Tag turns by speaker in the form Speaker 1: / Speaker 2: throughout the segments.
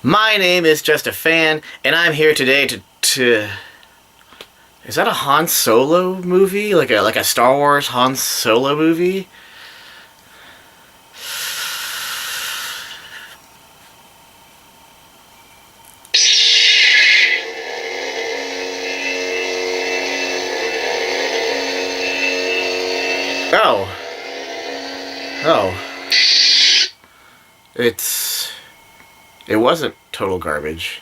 Speaker 1: My name is Just a Fan, and I'm here today to. Is that a Han Solo movie? Like a Star Wars Han Solo movie? Oh. Oh. It wasn't total garbage.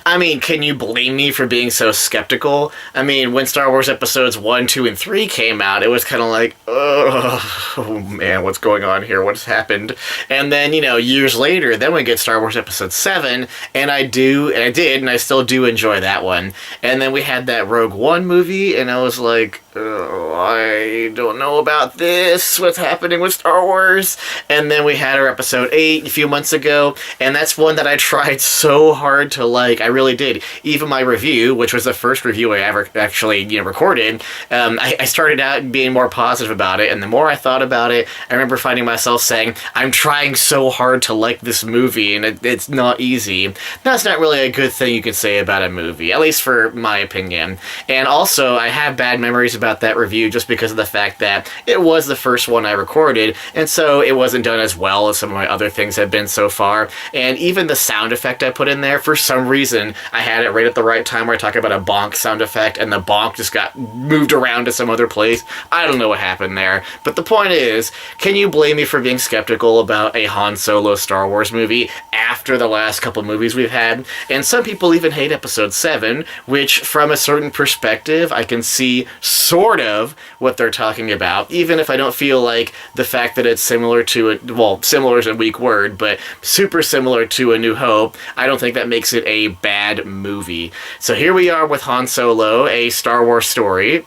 Speaker 1: I mean, can you blame me for being so skeptical? I mean, when Star Wars Episodes 1, 2, and 3 came out, it was kind of like, oh man, what's going on here? What's happened? And then, years later, then we get Star Wars Episode 7, and I did, and I still do enjoy that one. And then we had that Rogue One movie, and I was like, oh, I don't know about this. What's happening with Star Wars? And then we had our Episode 8 a few months ago, and that's one that I tried so hard to like. I really did. Even my review, which was the first review I ever actually recorded, I started out being more positive about it, and the more I thought about it, I remember finding myself saying, I'm trying so hard to like this movie, and it's not easy. That's not really a good thing you can say about a movie, at least for my opinion. And also, I have bad memories about that review just because of the fact that it was the first one I recorded, and so it wasn't done as well as some of my other things have been so far. And even the sound effect I put in there, for some reason, I had it right at the right time where I talk about a bonk sound effect, and the bonk just got moved around to some other place. I don't know what happened there. But the point is, can you blame me for being skeptical about a Han Solo Star Wars movie after the last couple movies we've had? And some people even hate Episode 7, which, from a certain perspective, I can see sort of what they're talking about, even if I don't feel like the fact that it's similar to similar is a weak word, but super similar to A New Hope, I don't think that makes it a bad movie. So here we are with Han Solo, a Star Wars story.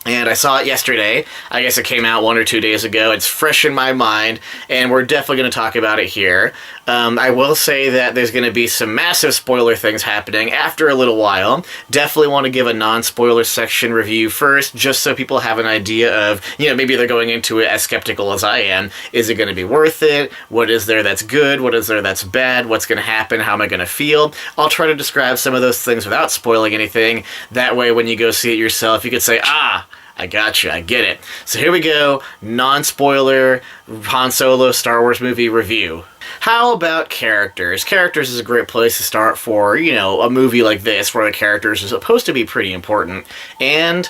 Speaker 1: And I saw it yesterday. I guess it came out 1 or 2 days ago. It's fresh in my mind, and we're definitely going to talk about it here. I will say that there's going to be some massive spoiler things happening after a little while. Definitely want to give a non-spoiler section review first, just so people have an idea of, maybe they're going into it as skeptical as I am. Is it going to be worth it? What is there that's good? What is there that's bad? What's going to happen? How am I going to feel? I'll try to describe some of those things without spoiling anything. That way, when you go see it yourself, you can say, I gotcha, I get it. So here we go, non-spoiler Han Solo Star Wars movie review. How about characters? Characters is a great place to start for, a movie like this where the characters are supposed to be pretty important. And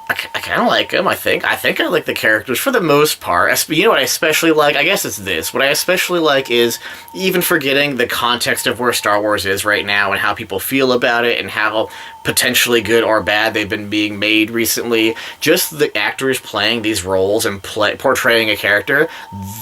Speaker 1: I kind of like them, I think. I think I like the characters for the most part. You know what I especially like? I guess it's this. What I especially like is, even forgetting the context of where Star Wars is right now and how people feel about it and how potentially good or bad they've been being made recently, just the actors playing these roles and portraying a character,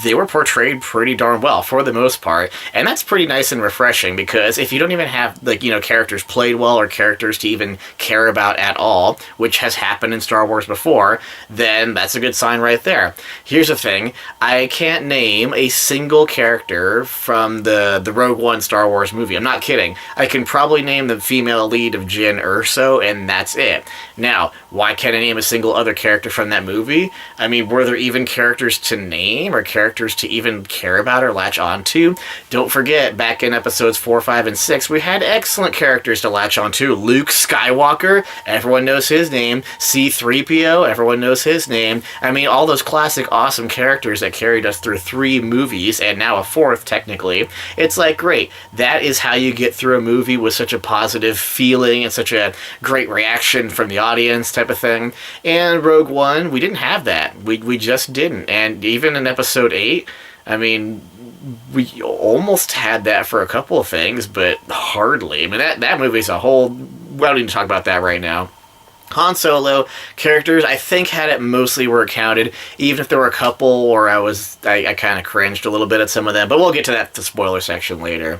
Speaker 1: they were portrayed pretty darn well for the most part. And that's pretty nice and refreshing, because if you don't even have, characters played well or characters to even care about at all, which has happened in Star Wars before, then that's a good sign right there. Here's the thing. I can't name a single character from the Rogue One Star Wars movie. I'm not kidding. I can probably name the female lead of Jyn Erso, and that's it. Now, why can't I name a single other character from that movie? I mean, were there even characters to name or characters to even care about or latch onto? Don't forget, back in episodes 4, 5, and 6, we had excellent characters to latch onto. Luke Skywalker, everyone knows his name. C-3PO, everyone knows his name. I mean, all those classic, awesome characters that carried us through 3 movies, and now a 4th, technically. It's like, great. That is how you get through a movie with such a positive feeling and such a great reaction from the audience type of thing. And Rogue One, we didn't have that. We just didn't. And even in episode 8, I mean, we almost had that for a couple of things, but hardly. I mean, that movie's a whole... We don't need to talk about that right now. Han Solo characters, I think, had it mostly where it counted, even if there were a couple where I kind of cringed a little bit at some of them, but we'll get to that, the spoiler section later.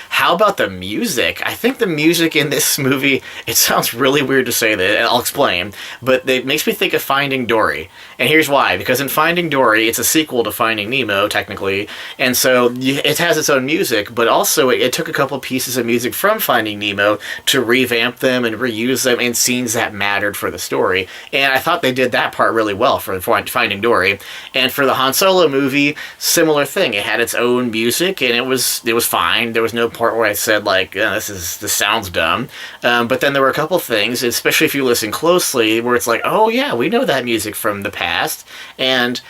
Speaker 1: How about the music? I think the music in this movie, it sounds really weird to say that, and I'll explain, but it makes me think of Finding Dory. And here's why. Because in Finding Dory, it's a sequel to Finding Nemo, technically, and so it has its own music, but also it took a couple pieces of music from Finding Nemo to revamp them and reuse them in scenes that matter mattered for the story. And I thought they did that part really well for Finding Dory. And for the Han Solo movie, similar thing. It had its own music, and it was fine. There was no part where I said like, this sounds dumb. But then there were a couple things, especially if you listen closely, where it's like, oh yeah, we know that music from the past, and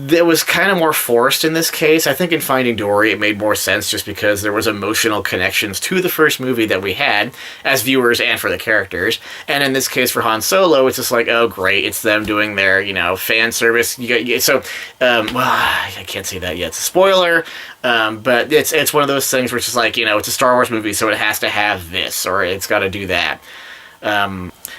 Speaker 1: it was kind of more forced in this case. I think in Finding Dory it made more sense just because there was emotional connections to the first movie that we had as viewers and for the characters. And in this case for Han Solo, it's just like, oh great, it's them doing their, fan service. Well, I can't say that yet. It's a spoiler. But it's one of those things where it's just like, it's a Star Wars movie, so it has to have this or it's got to do that.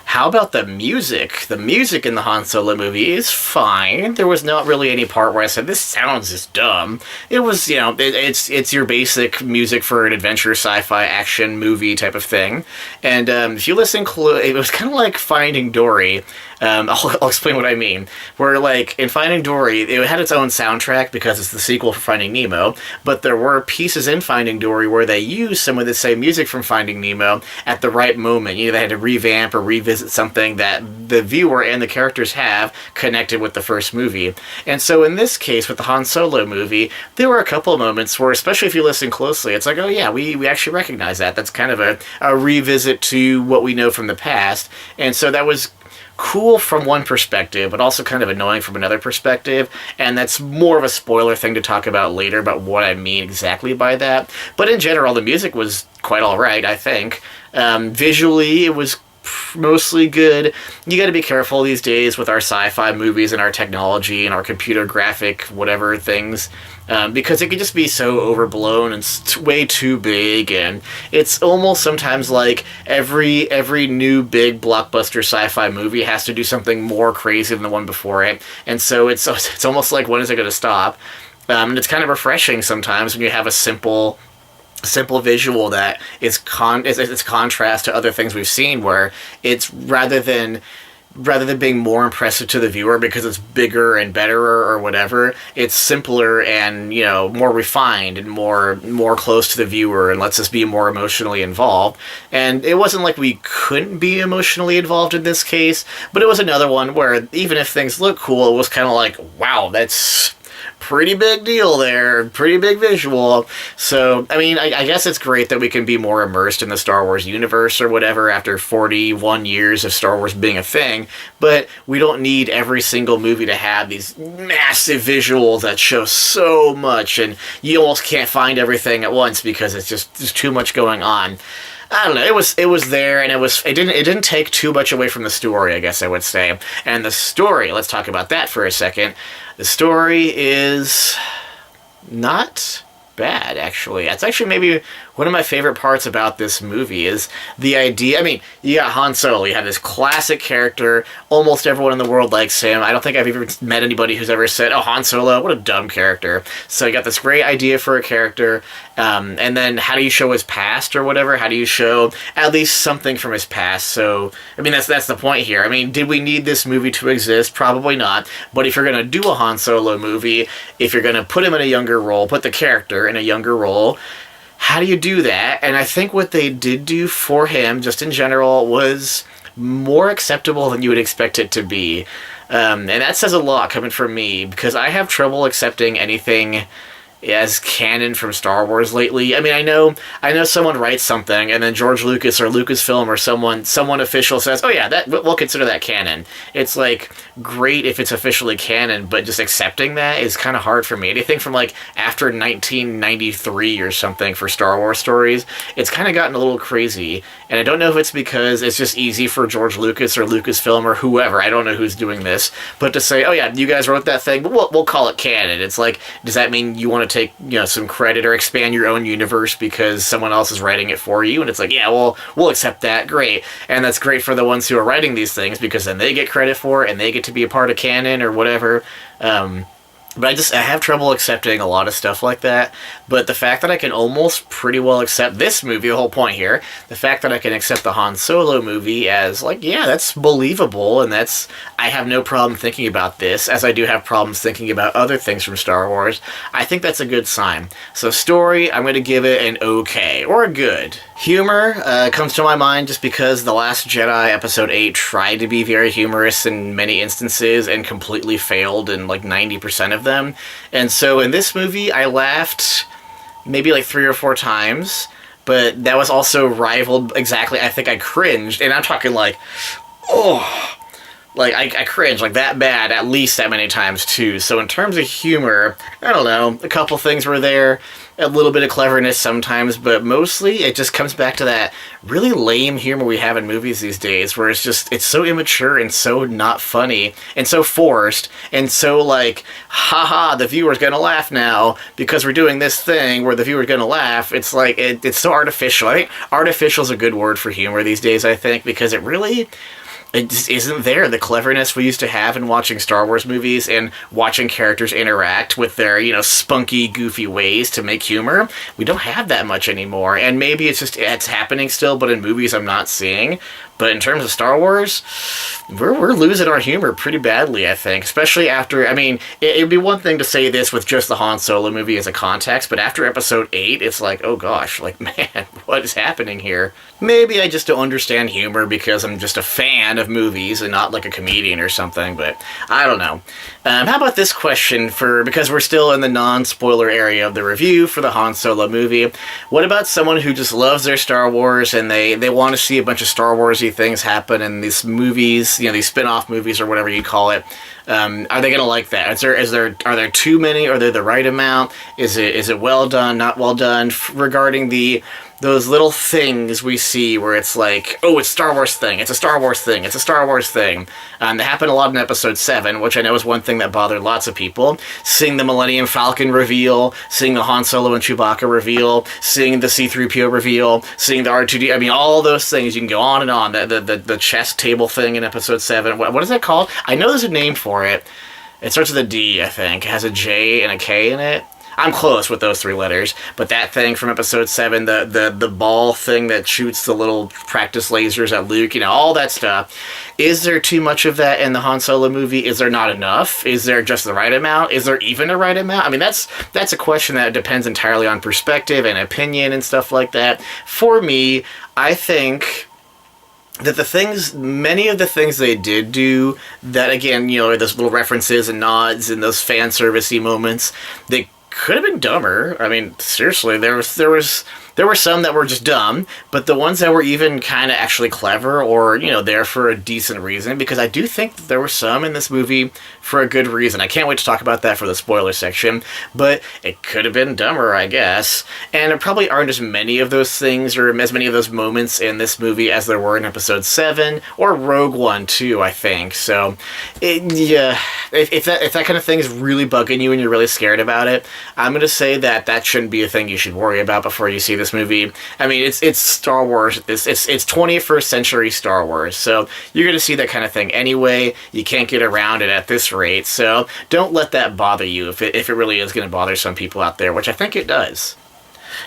Speaker 1: How about the music? The music in the Han Solo movie is fine. There was not really any part where I said, this sounds just dumb. It was, it's your basic music for an adventure, sci-fi, action movie type of thing. And if you listen it was kind of like Finding Dory. I'll explain what I mean. Where, like, in Finding Dory, it had its own soundtrack because it's the sequel for Finding Nemo, but there were pieces in Finding Dory where they used some of the same music from Finding Nemo at the right moment. They had to revamp or revisit something that the viewer and the characters have connected with the first movie. And so in this case, with the Han Solo movie, there were a couple of moments where, especially if you listen closely, it's like, oh yeah, we actually recognize that. That's kind of a revisit to what we know from the past. And so that was cool from one perspective, but also kind of annoying from another perspective, and that's more of a spoiler thing to talk about later about what I mean exactly by that. But in general, the music was quite alright, I think. Visually, it was mostly good. You gotta be careful these days with our sci-fi movies and our technology and our computer graphic whatever things, because it can just be so overblown and way too big, and it's almost sometimes like every new big blockbuster sci-fi movie has to do something more crazy than the one before it, and so it's almost like, when is it going to stop? And it's kind of refreshing sometimes when you have a simple visual that is it's contrast to other things we've seen, where it's rather than being more impressive to the viewer because it's bigger and better or whatever, it's simpler and more refined and more close to the viewer and lets us be more emotionally involved. And it wasn't like we couldn't be emotionally involved in this case, but it was another one where even if things look cool, it was kind of like, wow, that's pretty big deal there, pretty big visual. So, I mean, I guess it's great that we can be more immersed in the Star Wars universe or whatever after 41 years of Star Wars being a thing, but we don't need every single movie to have these massive visuals that show so much, and you almost can't find everything at once because it's just there's too much going on. I don't know. It was there, and it didn't take too much away from the story, I guess I would say. And the story, let's talk about that for a second. The story is not bad, actually. It's actually maybe one of my favorite parts about this movie is the idea. I mean, you got Han Solo. You have this classic character. Almost everyone in the world likes him. I don't think I've ever met anybody who's ever said, oh, Han Solo, what a dumb character. So you got this great idea for a character, and then how do you show his past or whatever? How do you show at least something from his past? So, I mean, that's the point here. I mean, did we need this movie to exist? Probably not. But if you're going to do a Han Solo movie, if you're going to put him in a younger role, put the character in a younger role, how do you do that? And I think what they did do for him, just in general, was more acceptable than you would expect it to be. And that says a lot coming from me, because I have trouble accepting anything as canon from Star Wars lately. I mean, I know someone writes something, and then George Lucas or Lucasfilm or someone official says, oh yeah, that we'll consider that canon. It's like great if it's officially canon, but just accepting that is kind of hard for me. Anything from like after 1993 or something for Star Wars stories, it's kind of gotten a little crazy, and I don't know if it's because it's just easy for George Lucas or Lucasfilm or whoever, I don't know who's doing this, but to say, oh yeah, you guys wrote that thing, but we'll call it canon. It's like, does that mean you want to take some credit or expand your own universe because someone else is writing it for you? And it's like, yeah, well, we'll accept that, great. And that's great for the ones who are writing these things, because then they get credit for it and they get to be a part of canon or whatever. But I have trouble accepting a lot of stuff like that. But the fact that I can almost pretty well accept this movie, the whole point here, the fact that I can accept the Han Solo movie as, like, yeah, that's believable, and I have no problem thinking about this, as I do have problems thinking about other things from Star Wars. I think that's a good sign. So story, I'm going to give it an okay, or a good. Humor comes to my mind just because The Last Jedi Episode 8 tried to be very humorous in many instances and completely failed in like 90% of them. And so in this movie, I laughed maybe like 3 or 4 times, but that was also rivaled exactly. I think I cringed, and I'm talking like, oh, like I cringed like that bad at least that many times too. So in terms of humor, I don't know, a couple things were there, a little bit of cleverness sometimes, but mostly it just comes back to that really lame humor we have in movies these days, where it's so immature and so not funny and so forced and so like, haha, the viewer's gonna laugh now because we're doing this thing where the viewer's gonna laugh. It's like it's so artificial. I think artificial is a good word for humor these days, I think, because it just isn't there. The cleverness we used to have in watching Star Wars movies and watching characters interact with their, spunky, goofy ways to make humor, we don't have that much anymore. And maybe it's happening still, but in movies I'm not seeing. But in terms of Star Wars, we're losing our humor pretty badly, I think. Especially after, I mean, it'd be one thing to say this with just the Han Solo movie as a context, but after Episode 8, it's like, oh gosh, like, man, what is happening here? Maybe I just don't understand humor because I'm just a fan of movies and not like a comedian or something, but I don't know. How about this question because we're still in the non-spoiler area of the review for the Han Solo movie. What about someone who just loves their Star Wars and they want to see a bunch of Star Warsy things happen in these movies, these spin-off movies or whatever you call it? Are they gonna like that? Are there too many? Are there the right amount? Is it well done? Not well done? Regarding those little things we see where it's like, oh, it's Star Wars thing. It's a Star Wars thing. It's a Star Wars thing. That happened a lot in Episode 7, which I know is one thing that bothered lots of people. Seeing the Millennium Falcon reveal, seeing the Han Solo and Chewbacca reveal, seeing the C-3PO reveal, seeing the R2D. I mean, all those things. You can go on and on. The chess table thing in Episode 7. What is that called? I know there's a name for it. It starts with a D, I think. It has a J and a K in it. I'm close with those 3 letters, but that thing from Episode 7, the ball thing that shoots the little practice lasers at Luke, all that stuff. Is there too much of that in the Han Solo movie? Is there not enough? Is there just the right amount? Is there even a right amount? I mean, that's a question that depends entirely on perspective and opinion and stuff like that. For me, I think that many of the things they did do, that again, are those little references and nods and those fan servicey moments, they could have been dumber. I mean, seriously, there were some that were just dumb, but the ones that were even kind of actually clever or, there for a decent reason, because I do think that there were some in this movie for a good reason. I can't wait to talk about that for the spoiler section, but it could have been dumber, I guess. And there probably aren't as many of those things or as many of those moments in this movie as there were in Episode 7 or Rogue One too, I think. So, yeah, if that kind of thing is really bugging you and you're really scared about it, I'm going to say that shouldn't be a thing you should worry about before you see this movie. I mean, it's Star Wars. It's 21st century Star Wars, so you're going to see that kind of thing anyway. You can't get around it at this rate, so don't let that bother you if it really is going to bother some people out there, which I think it does.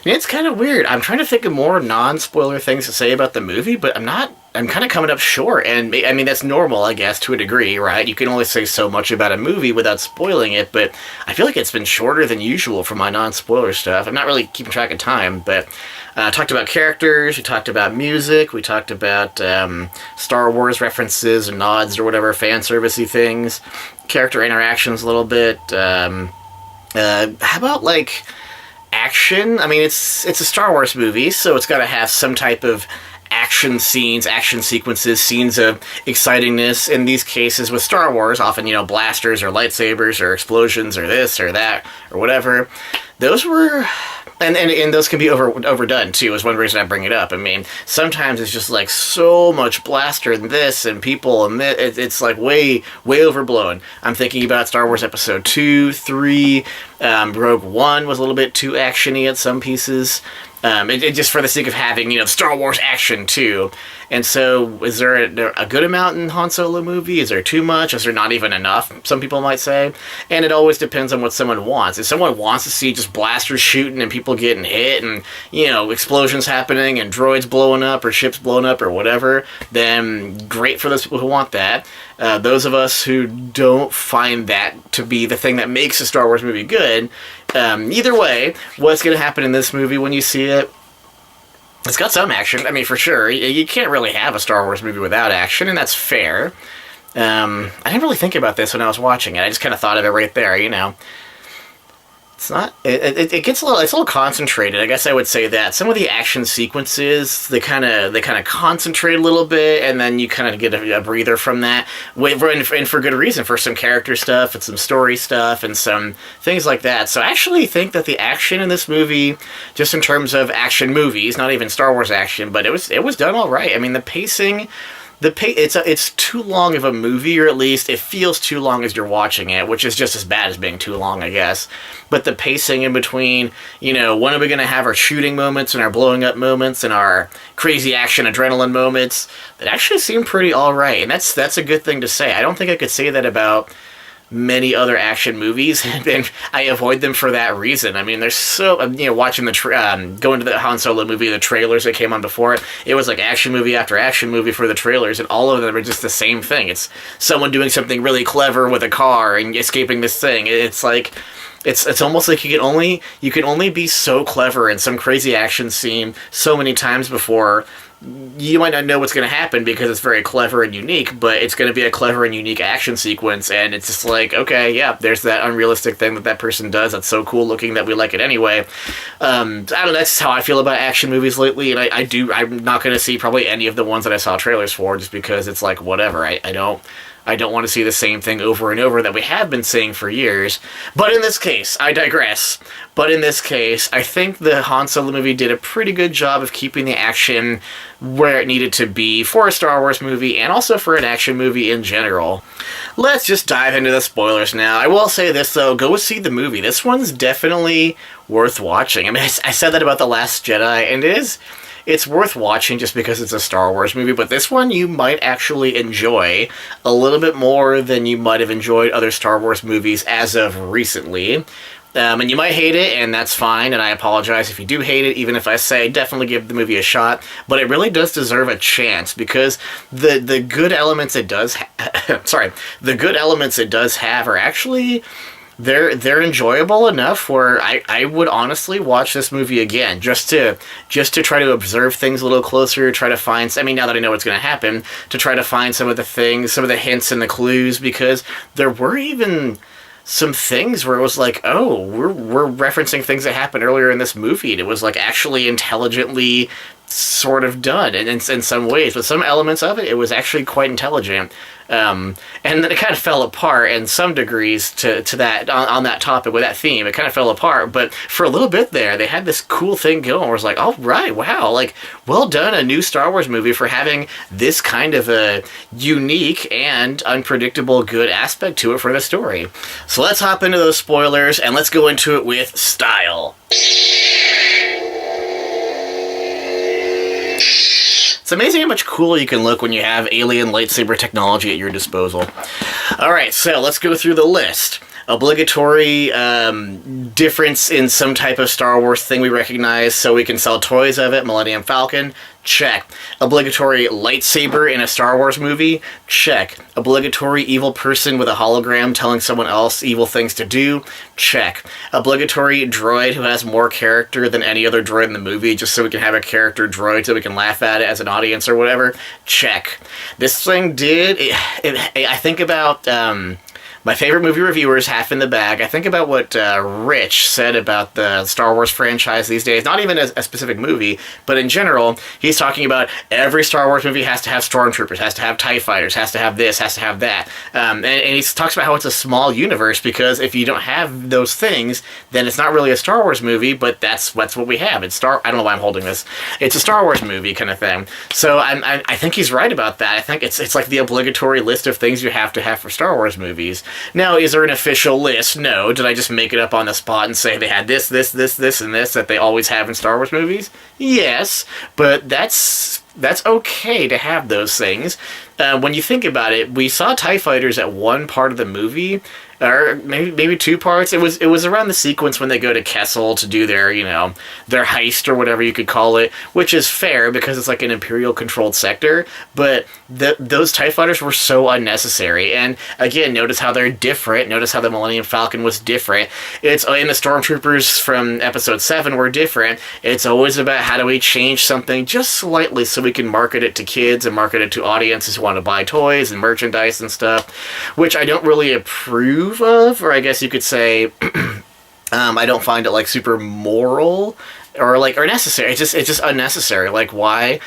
Speaker 1: And it's kind of weird. I'm trying to think of more non-spoiler things to say about the movie, but I'm kind of coming up short, and I mean, that's normal, I guess, to a degree, right? You can only say so much about a movie without spoiling it, but I feel like it's been shorter than usual for my non-spoiler stuff. I'm not really keeping track of time, but talked about characters, we talked about music, we talked about Star Wars references and nods or whatever, fan servicey things, character interactions a little bit. How about, like, action? I mean, it's a Star Wars movie, so it's got to have some type of action scenes, action sequences, scenes of excitingness. In these cases with Star Wars, often, blasters or lightsabers or explosions or this or that or whatever. Those were... And those can be overdone, too, is one reason I bring it up. I mean, sometimes it's just, like, so much blaster and this and people and this. It's like, way, way overblown. I'm thinking about Star Wars Episode 2, 3, Rogue One was a little bit too action-y at some pieces. Just for the sake of having, Star Wars action too. And so, is there a good amount in Han Solo movie? Is there too much? Is there not even enough? Some people might say. And it always depends on what someone wants. If someone wants to see just blasters shooting and people getting hit and, explosions happening and droids blowing up or ships blowing up or whatever, then great for those people who want that. Those of us who don't find that to be the thing that makes a Star Wars movie good, either way, what's going to happen in this movie when you see it? It's got some action. I mean, for sure. You can't really have a Star Wars movie without action, and that's fair. I didn't really think about this when I was watching it. I just kind of thought of it right there, It's not. It gets it's a little concentrated. I guess I would say that some of the action sequences they kind of concentrate a little bit, and then you kind of get a breather from that. And for good reason, for some character stuff and some story stuff and some things like that. So I actually think that the action in this movie, just in terms of action movies, not even Star Wars action, but it was done all right. I mean, the pacing. It's too long of a movie, or at least it feels too long as you're watching it, which is just as bad as being too long, I guess. But the pacing in between, when are we going to have our shooting moments and our blowing up moments and our crazy action adrenaline moments, that actually seem pretty all right. And that's a good thing to say. I don't think I could say that about many other action movies, and I avoid them for that reason. I mean, there's so, watching going to the Han Solo movie, the trailers that came on before it was like action movie after action movie for the trailers, and all of them are just the same thing. It's someone doing something really clever with a car and escaping this thing. It's like, it's almost like you can only be so clever in some crazy action scene so many times before you might not know what's going to happen because it's very clever and unique, but it's going to be a clever and unique action sequence, and it's just like, okay, yeah, there's that unrealistic thing that person does that's so cool looking that we like it anyway. I don't know, that's how I feel about action movies lately, and I'm not going to see probably any of the ones that I saw trailers for, just because it's like, whatever, I don't want to see the same thing over and over that we have been seeing for years. But in this case, I digress. But in this case, I think the Han Solo movie did a pretty good job of keeping the action where it needed to be for a Star Wars movie and also for an action movie in general. Let's just dive into the spoilers now. I will say this, though. Go see the movie. This one's definitely worth watching. I mean, I said that about The Last Jedi, and it's worth watching just because it's a Star Wars movie, but this one you might actually enjoy a little bit more than you might have enjoyed other Star Wars movies as of recently. And you might hate it, and that's fine, and I apologize if you do hate it, even if I say definitely give the movie a shot, but it really does deserve a chance, because the good elements it does the good elements it does have are actually... They're enjoyable enough where I would honestly watch this movie again just to try to observe things a little closer, try to find, I mean, now that I know what's going to happen, to try to find some of the things, some of the hints and the clues, because there were even some things where it was like, oh, we're referencing things that happened earlier in this movie, and it was like actually intelligently sort of done, and in some ways, but some elements of it was actually quite intelligent. And then it kind of fell apart in some degrees to that on that topic with that theme. It kind of fell apart, but for a little bit there, they had this cool thing going where it's like, all right, wow, like, well done, a new Star Wars movie for having this kind of a unique and unpredictable good aspect to it for the story. So let's hop into those spoilers, and let's go into it with style. It's amazing how much cooler you can look when you have alien lightsaber technology at your disposal. Alright, so let's go through the list. Obligatory difference in some type of Star Wars thing we recognize so we can sell toys of it. Millennium Falcon, check. Obligatory lightsaber in a Star Wars movie, check. Obligatory evil person with a hologram telling someone else evil things to do, check. Obligatory droid who has more character than any other droid in the movie, just so we can have a character droid so we can laugh at it as an audience or whatever, check. This thing I think about... my favorite movie reviewers, half in the bag. I think about what Rich said about the Star Wars franchise these days. Not even a specific movie, but in general, he's talking about every Star Wars movie has to have stormtroopers, has to have TIE fighters, has to have this, has to have that. And he talks about how it's a small universe, because if you don't have those things, then it's not really a Star Wars movie, but that's what we have. I don't know why I'm holding this. It's a Star Wars movie kind of thing. So I think he's right about that. I think it's like the obligatory list of things you have to have for Star Wars movies. Now, is there an official list? No. Did I just make it up on the spot and say they had this, and this that they always have in Star Wars movies? Yes, but that's okay to have those things. When you think about it, we saw TIE fighters at one part of the movie, or maybe two parts. It was around the sequence when they go to Kessel to do their their heist or whatever you could call it, which is fair because it's like an Imperial controlled sector. But those TIE fighters were so unnecessary. And again, notice how they're different. Notice how the Millennium Falcon was different. It's in the Stormtroopers from Episode 7 were different. It's always about how do we change something just slightly so we can market it to kids and market it to audiences who want to buy toys and merchandise and stuff, which I don't really approve of, or I guess you could say I don't find it like super moral or necessary. It's just unnecessary. Like why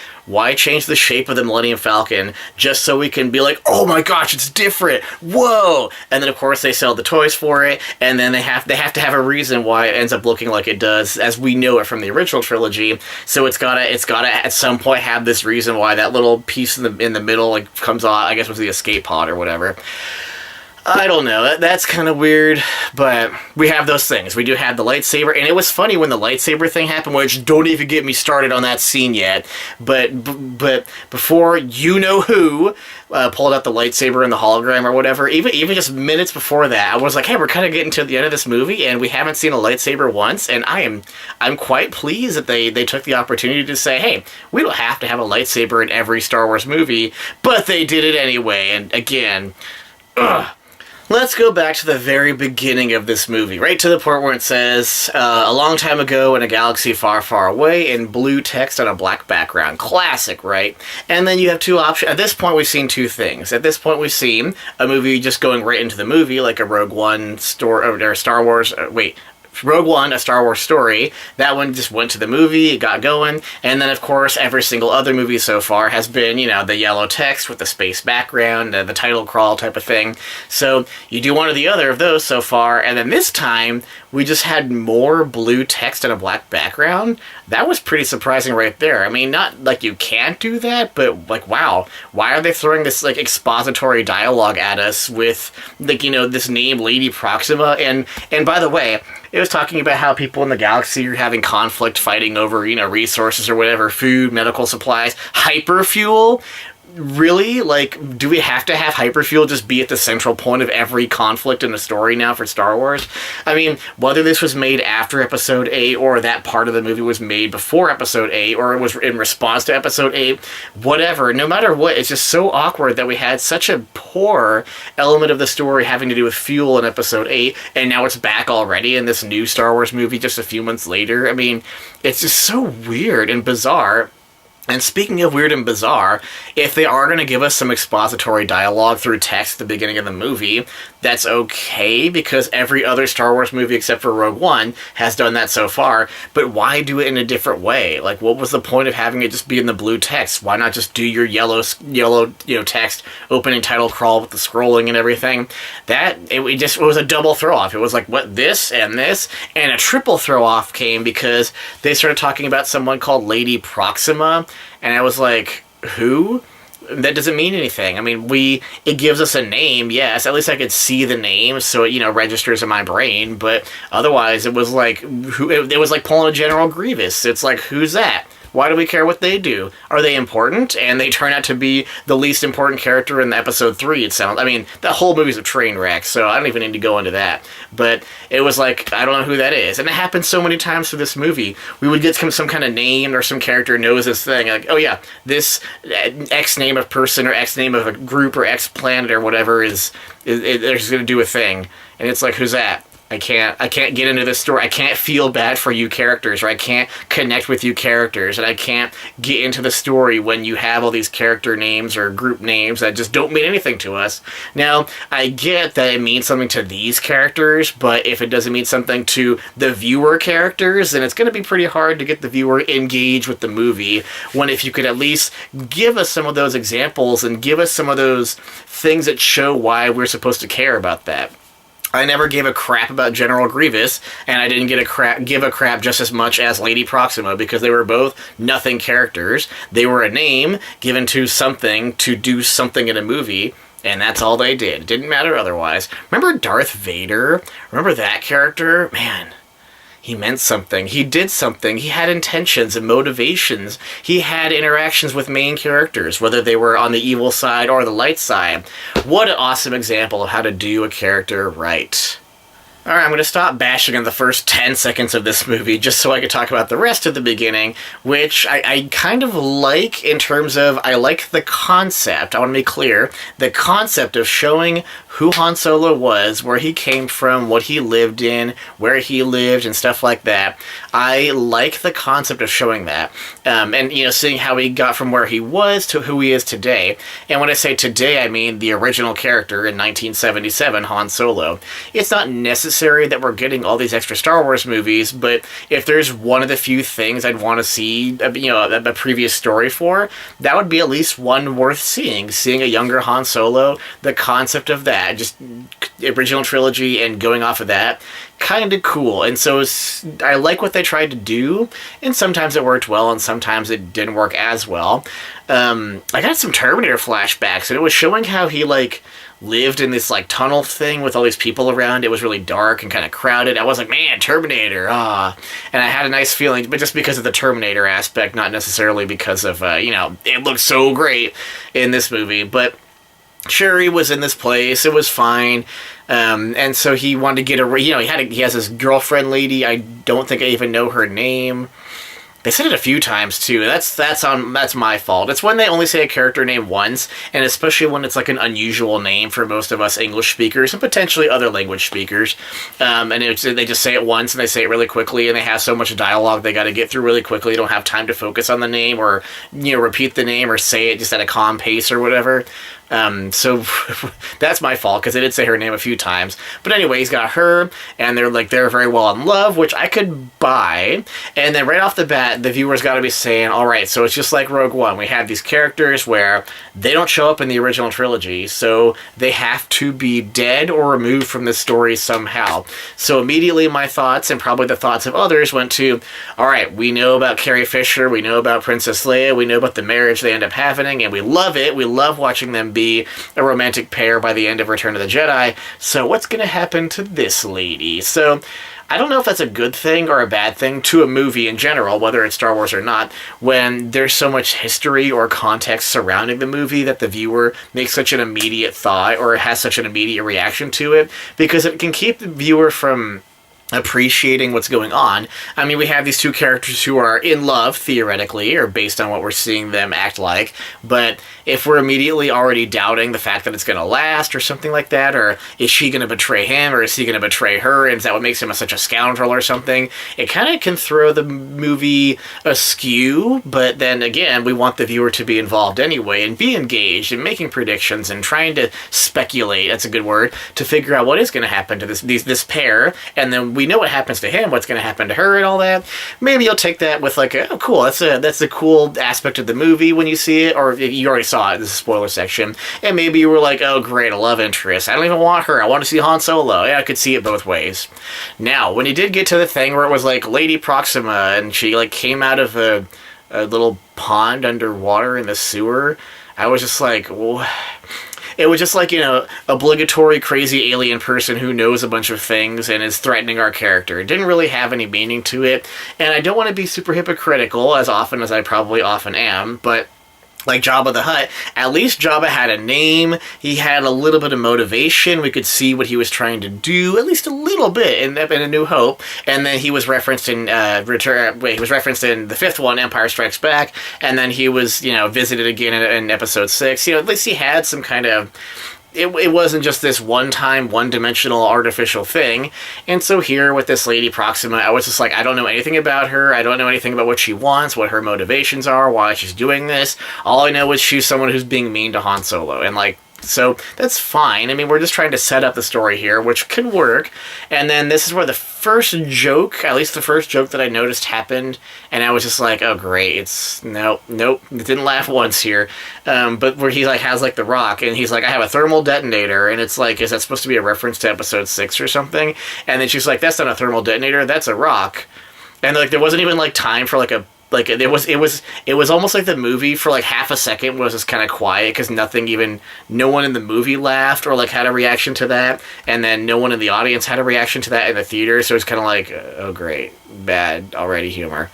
Speaker 1: change the shape of the Millennium Falcon just so we can be like, oh my gosh, it's different, whoa, and then of course they sell the toys for it, and then they have to have a reason why it ends up looking like it does as we know it from the original trilogy. So it's gotta at some point have this reason why that little piece in the middle like comes off. I guess it was the escape pod or whatever. I don't know. That's kind of weird, but we have those things. We do have the lightsaber, and it was funny when the lightsaber thing happened, which don't even get me started on that scene yet. But before you-know-who pulled out the lightsaber and the hologram or whatever, even just minutes before that, I was like, hey, we're kind of getting to the end of this movie, and we haven't seen a lightsaber once, and I'm quite pleased that they took the opportunity to say, hey, we don't have to have a lightsaber in every Star Wars movie, but they did it anyway, and again, ugh. Let's go back to the very beginning of this movie, right to the point where it says, a long time ago in a galaxy far, far away, in blue text on a black background. Classic, right? And then you have two options. At this point, we've seen two things. At this point, we've seen a movie just going right into the movie, like a Rogue One or Star Wars, Rogue One, a Star Wars story. That one just went to the movie, it got going, and then of course every single other movie so far has been, the yellow text with the space background, the title crawl type of thing. So you do one or the other of those so far, and then this time we just had more blue text and a black background. That was pretty surprising right there. I mean, not like you can't do that, but like, wow, why are they throwing this like expository dialogue at us with like, this name Lady Proxima? And by the way, it was talking about how people in the galaxy are having conflict fighting over, resources or whatever, food, medical supplies, hyperfuel. Really? Like, do we have to have hyperfuel just be at the central point of every conflict in the story now for Star Wars? I mean, whether this was made after Episode 8 or that part of the movie was made before Episode 8 or it was in response to Episode 8, whatever, no matter what, it's just so awkward that we had such a poor element of the story having to do with fuel in Episode 8, and now it's back already in this new Star Wars movie just a few months later. I mean, it's just so weird and bizarre. And speaking of weird and bizarre, if they are going to give us some expository dialogue through text at the beginning of the movie, that's okay, because every other Star Wars movie except for Rogue One has done that so far, but why do it in a different way? Like, what was the point of having it just be in the blue text? Why not just do your yellow text, opening title crawl with the scrolling and everything? It was a double throw-off. It was like, what, this, and a triple throw-off came because they started talking about someone called Lady Proxima, and I was like, who? That doesn't mean anything. I mean, it gives us a name, yes. At least I could see the name, so it, registers in my brain. But otherwise, it was like it was like pulling a General Grievous. It's like, who's that? Why do we care what they do? Are they important? And they turn out to be the least important character in Episode 3, it sounds. I mean, the whole movie's a train wreck, so I don't even need to go into that. But it was like, I don't know who that is. And it happened so many times through this movie. We would get some kind of name or some character knows this thing. Like, oh yeah, this X name of person or X name of a group or X planet or whatever is they're just going to do a thing. And it's like, who's that? I can't get into this story. I can't feel bad for you characters, or I can't connect with you characters, and I can't get into the story when you have all these character names or group names that just don't mean anything to us. Now, I get that it means something to these characters, but if it doesn't mean something to the viewer characters, then it's going to be pretty hard to get the viewer engaged with the movie, when if you could at least give us some of those examples and give us some of those things that show why we're supposed to care about that. I never gave a crap about General Grievous, and I didn't give a crap just as much as Lady Proxima, because they were both nothing characters. They were a name given to something to do something in a movie, And that's all they did. It didn't matter otherwise. Remember Darth Vader? Remember that character? Man, he meant something. He did something. He had intentions and motivations. He had interactions with main characters, whether they were on the evil side or the light side. What an awesome example of how to do a character right. Alright, I'm going to stop bashing on the first 10 seconds of this movie just so I can talk about the rest of the beginning, which I kind of like in terms of, I like the concept. I want to be clear. The concept of showing who Han Solo was, where he came from, what he lived in, where he lived, and stuff like that. I like the concept of showing that. And, seeing how he got from where he was to who he is today. And when I say today, I mean the original character in 1977, Han Solo. It's not necessary that we're getting all these extra Star Wars movies, but if there's one of the few things I'd want to see, a previous story for, that would be at least one worth seeing. Seeing a younger Han Solo, the concept of that, just original trilogy and going off of that, kind of cool. And so I like what they tried to do, and sometimes it worked well, and sometimes it didn't work as well. I got some Terminator flashbacks, and it was showing how he, lived in this tunnel thing with all these people around. It was really dark and kind of crowded. I was like, man, Terminator, and I had a nice feeling, but just because of the Terminator aspect, not necessarily because of it looked so great in this movie. But sure, he was in this place, it was fine, and so he wanted to get he has this girlfriend lady. I don't think I even know her name. They said it a few times too. That's my fault. It's when they only say a character name once, and especially when it's an unusual name for most of us English speakers and potentially other language speakers. And they just say it once and they say it really quickly, and they have so much dialogue they got to get through really quickly. They don't have time to focus on the name or repeat the name or say it just at a calm pace or whatever. So that's my fault, because I did say her name a few times. But anyway, he's got her, and they're very well in love, which I could buy. And then right off the bat, the viewer's got to be saying, all right, so it's just like Rogue One. We have these characters where they don't show up in the original trilogy, so they have to be dead or removed from the story somehow. So immediately my thoughts, and probably the thoughts of others, went to, all right, we know about Carrie Fisher, we know about Princess Leia, we know about the marriage they end up having, and we love it. We love watching them be a romantic pair by the end of Return of the Jedi. So what's going to happen to this lady? So I don't know if that's a good thing or a bad thing to a movie in general, whether it's Star Wars or not, when there's so much history or context surrounding the movie that the viewer makes such an immediate thought or has such an immediate reaction to it, because it can keep the viewer from appreciating what's going on. I mean, we have these two characters who are in love, theoretically, or based on what we're seeing them act like, but if we're immediately already doubting the fact that it's going to last or something like that, or is she going to betray him, or is he going to betray her, and is that what makes him such a scoundrel or something, it kind of can throw the movie askew. But then again, we want the viewer to be involved anyway and be engaged in making predictions and trying to speculate, that's a good word, to figure out what is going to happen to this pair, and then we know what happens to him, what's going to happen to her, and all that. Maybe you'll take that with oh, cool, that's a cool aspect of the movie when you see it, or if you already saw it, this is a spoiler section, and maybe you were like, oh great, a love interest, I don't even want her, I want to see Han Solo. Yeah, I could see it both ways. Now, when you did get to the thing where it was Lady Proxima, and she came out of a little pond underwater in the sewer, I was just like, well, it was just obligatory crazy alien person who knows a bunch of things and is threatening our character. It didn't really have any meaning to it, and I don't want to be super hypocritical, as often as I probably often am, but like Jabba the Hutt, at least Jabba had a name, he had a little bit of motivation, we could see what he was trying to do, at least a little bit in A New Hope, and then he was referenced in he was referenced in the fifth one, Empire Strikes Back, and then he was, visited again in Episode 6, at least he had some kind of... It wasn't just this one-time, one-dimensional, artificial thing. And so here, with this Lady Proxima, I was just like, I don't know anything about her. I don't know anything about what she wants, what her motivations are, why she's doing this. All I know is she's someone who's being mean to Han Solo. And, so that's fine. I mean, we're just trying to set up the story here, which can work. And then this is where the first joke, at least the first joke that I noticed happened, and I was just like, oh great, nope, it didn't laugh once here. But where he has the rock, and he's like, I have a thermal detonator, and it's like, is that supposed to be a reference to Episode 6 or something? And then she's like, that's not a thermal detonator, that's a rock. And there wasn't even time for a like it was almost like the movie for like half a second was just kind of quiet because no one in the movie laughed or like had a reaction to that, and then no one in the audience had a reaction to that in the theater. So it's kind of like, oh great, bad already humor.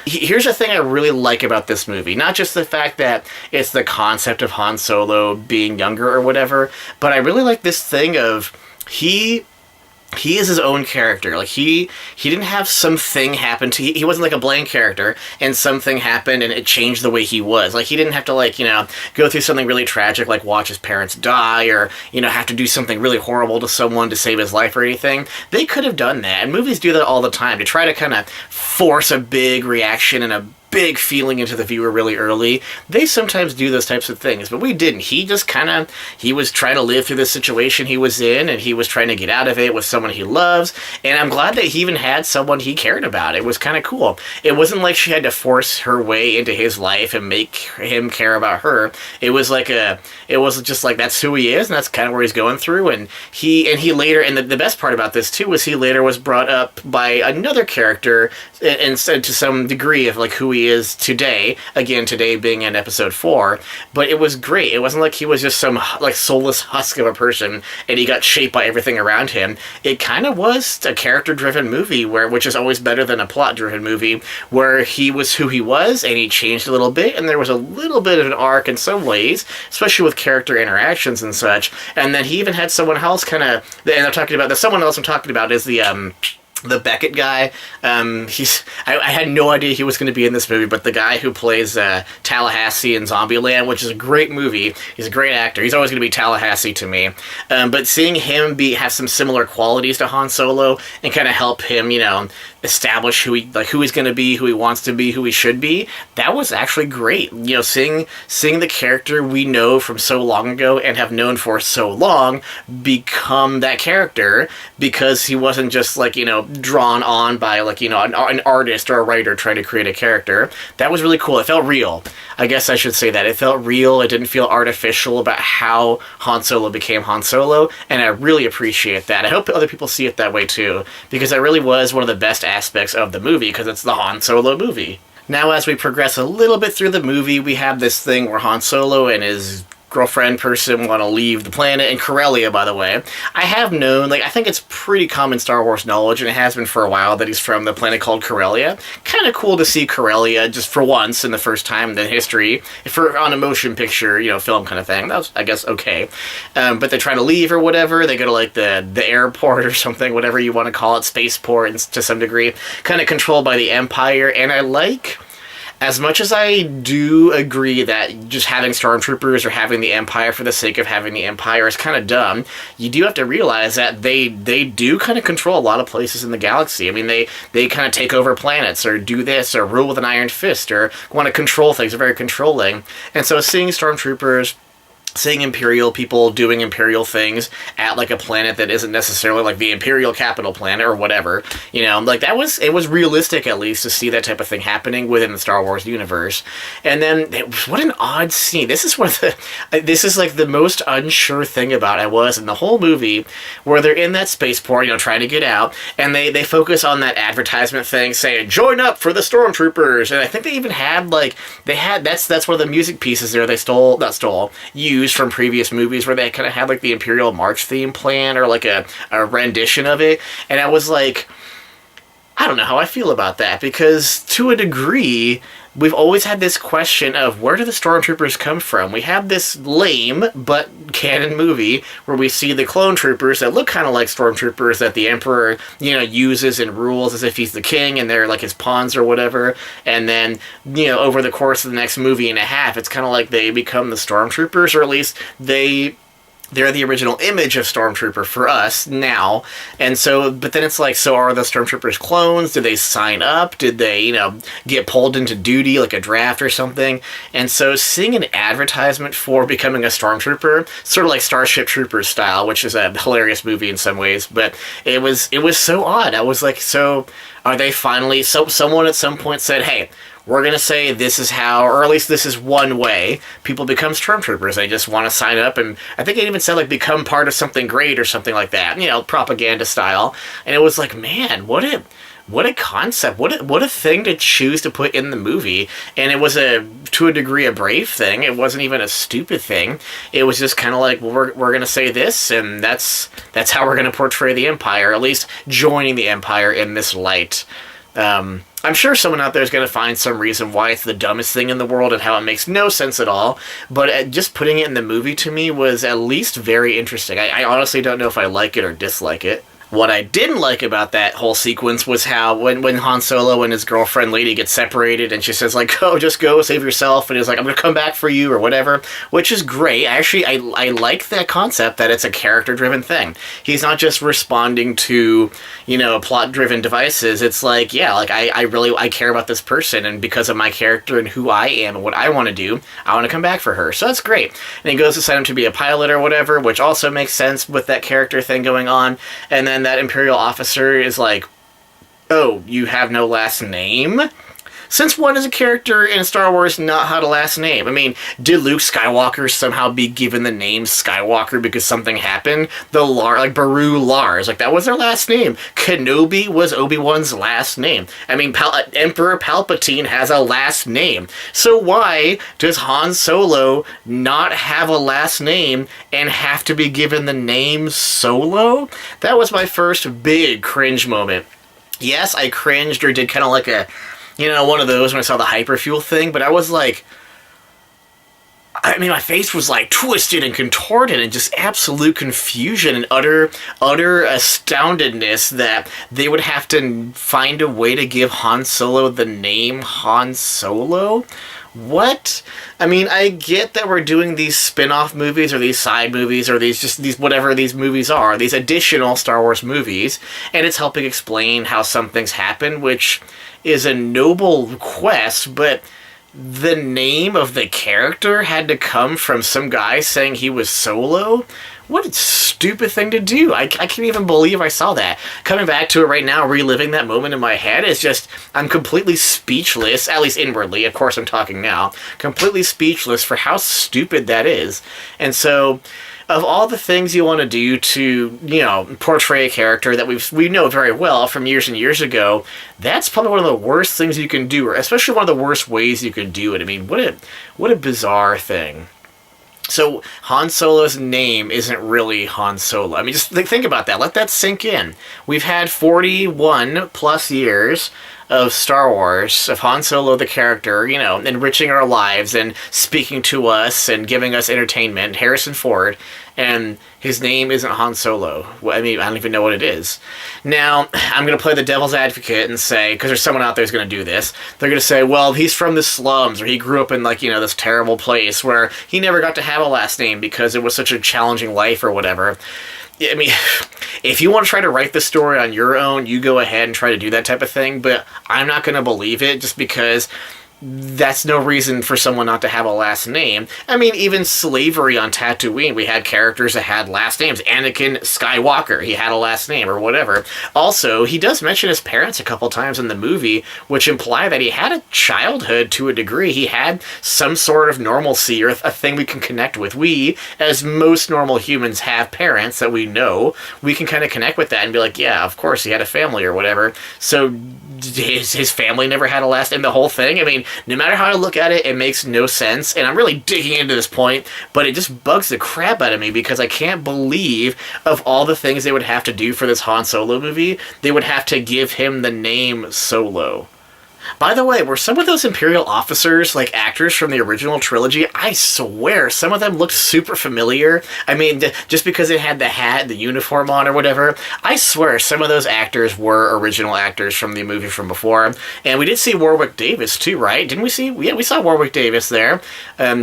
Speaker 1: Here's the thing I really like about this movie. Not just the fact that it's the concept of Han Solo being younger or whatever, but I really like this thing of he is his own character. Like, he didn't have something happen to... He wasn't like a blank character, and something happened and it changed the way he was. Like, he didn't have to, like, go through something really tragic, like watch his parents die, or, have to do something really horrible to someone to save his life or anything. They could have done that, and movies do that all the time, to try to kind of force a big reaction and a big feeling into the viewer really early. They sometimes do those types of things, but we didn't. He just he was trying to live through the situation he was in, and he was trying to get out of it with someone he loves, and I'm glad that he even had someone he cared about. It was kind of cool. It wasn't like she had to force her way into his life and make him care about her. It was just like, that's who he is, and that's kind of where he's going through, and he later, and the best part about this too was he later was brought up by another character and said to some degree of like who he is today, again today being in episode 4, but it was great. It wasn't like he was just some like soulless husk of a person and he got shaped by everything around him. It kind of was a character driven movie, which is always better than a plot driven movie, where he was who he was and he changed a little bit, and there was a little bit of an arc in some ways, especially with character interactions and such. And then he even had someone else and I'm talking about someone else I'm talking about is the Beckett guy. I had no idea he was going to be in this movie, but the guy who plays Tallahassee in Zombieland, which is a great movie. He's a great actor. He's always going to be Tallahassee to me. But seeing him have some similar qualities to Han Solo and kind of help him, establish who he's going to be, who he wants to be, who he should be, that was actually great. Seeing the character we know from so long ago and have known for so long become that character, because he wasn't just drawn on by an artist or a writer trying to create a character. That was really cool. It felt real. I guess I should say that. It felt real. It didn't feel artificial about how Han Solo became Han Solo, and I really appreciate that. I hope other people see it that way too, because that really was one of the best aspects of the movie, because it's the Han Solo movie. Now, as we progress a little bit through the movie, we have this thing where Han Solo and his girlfriend person want to leave the planet, and Corellia, by the way. I have known, I think it's pretty common Star Wars knowledge, and it has been for a while, that he's from the planet called Corellia. Kind of cool to see Corellia just for once in the first time in history, on a motion picture, film kind of thing. That was, I guess, okay. But they try to leave or whatever. They go to the airport or something, whatever you want to call it, spaceport to some degree, kind of controlled by the Empire, and as much as I do agree that just having stormtroopers or having the Empire for the sake of having the Empire is kind of dumb, you do have to realize that they do kind of control a lot of places in the galaxy. I mean, they kind of take over planets, or do this, or rule with an iron fist, or want to control things. They're very controlling. And so seeing stormtroopers, seeing Imperial people doing Imperial things at a planet that isn't necessarily the Imperial capital planet or whatever, it was realistic, at least, to see that type of thing happening within the Star Wars universe. And then what an odd scene. This is the most unsure thing about I was in the whole movie, where they're in that spaceport, trying to get out, and they focus on that advertisement thing saying, "Join up for the stormtroopers." And I think they even had that's one of the music pieces there they used from previous movies, where they kind of had the Imperial March theme plan, or a rendition of it. And I was I don't know how I feel about that, because to a degree we've always had this question of, where do the stormtroopers come from? We have this lame but canon movie where we see the clone troopers that look kind of like stormtroopers that the Emperor uses and rules as if he's the king, and they're his pawns or whatever. And then over the course of the next movie and a half, it's kind of like they become the stormtroopers, or at least they're the original image of Stormtrooper for us now. And so, but then it's so are the Stormtroopers clones? Did they sign up? Did they, get pulled into duty, like a draft or something? And so seeing an advertisement for becoming a Stormtrooper, sort of like Starship Troopers style, which is a hilarious movie in some ways, but it was so odd. I was so are they finally, someone at some point said, "Hey, we're going to say this is how, or at least this is one way people become stormtroopers. They just want to sign up," and I think it even said become part of something great or something like that, propaganda style. And it was man, what what a concept! What a thing to choose to put in the movie. And it was to a degree a brave thing. It wasn't even a stupid thing. It was just kind of like, well, we're gonna say this, and that's how we're gonna portray the Empire. At least joining the Empire in this light. I'm sure someone out there is going to find some reason why it's the dumbest thing in the world and how it makes no sense at all, but just putting it in the movie to me was at least very interesting. I honestly don't know if I like it or dislike it. What I didn't like about that whole sequence was how when Han Solo and his girlfriend lady get separated and she says like, oh, just go save yourself, and he's like, I'm gonna come back for you or whatever, which is great. Actually, I like that concept that it's a character driven thing. He's not just responding to, plot driven devices. It's like, yeah, like I care about this person, and because of my character and who I am and what I want to do, I want to come back for her. So that's great. And he goes to send him to be a pilot or whatever, which also makes sense with that character thing going on. And then that Imperial officer is like, oh, you have no last name? Since when does a character in Star Wars not have a last name? I mean, did Luke Skywalker somehow be given the name Skywalker because something happened? Baru Lars, like that was their last name. Kenobi was Obi-Wan's last name. I mean, Emperor Palpatine has a last name. So why does Han Solo not have a last name and have to be given the name Solo? That was my first big cringe moment. Yes, I cringed or did kind of like a, one of those when I saw the hyperfuel thing, but I was like, my face was like twisted and contorted and just absolute confusion and utter astoundedness that they would have to find a way to give Han Solo the name Han Solo. What? I get that we're doing these spin-off movies or these side movies or these whatever these movies are, these additional Star Wars movies, and it's helping explain how some things happen, which is a noble quest, but the name of the character had to come from some guy saying he was Solo? What a stupid thing to do. I can't even believe I saw that. Coming back to it right now, reliving that moment in my head is just, I'm completely speechless, at least inwardly, of course I'm talking now, completely speechless for how stupid that is. And so, of all the things you want to do to, portray a character that we know very well from years and years ago, that's probably one of the worst things you can do, or especially one of the worst ways you can do it. What a bizarre thing. So Han Solo's name isn't really Han Solo. Just think about that. Let that sink in. We've had 41 plus years of Star Wars, of Han Solo the character, enriching our lives and speaking to us and giving us entertainment, Harrison Ford, and his name isn't Han Solo. I don't even know what it is. Now, I'm going to play the devil's advocate and say, because there's someone out there who's going to do this, they're going to say, well, he's from the slums, or he grew up in, this terrible place where he never got to have a last name because it was such a challenging life or whatever. If you want to try to write the story on your own, you go ahead and try to do that type of thing, but I'm not going to believe it just because that's no reason for someone not to have a last name. Even slavery on Tatooine, we had characters that had last names. Anakin Skywalker, he had a last name or whatever. Also, he does mention his parents a couple times in the movie, which imply that he had a childhood to a degree. He had some sort of normalcy or a thing we can connect with. We, as most normal humans, have parents that we know. We can kind of connect with that and be like, yeah, of course, he had a family or whatever. So his family never had a last name, the whole thing? No matter how I look at it, it makes no sense, and I'm really digging into this point, but it just bugs the crap out of me because I can't believe of all the things they would have to do for this Han Solo movie, they would have to give him the name Solo. By the way, were some of those Imperial officers like actors from the original trilogy? I swear, some of them looked super familiar. Just because they had the hat, the uniform on or whatever, I swear some of those actors were original actors from the movie from before. And we did see Warwick Davis too, right? Didn't we see? Yeah, we saw Warwick Davis there.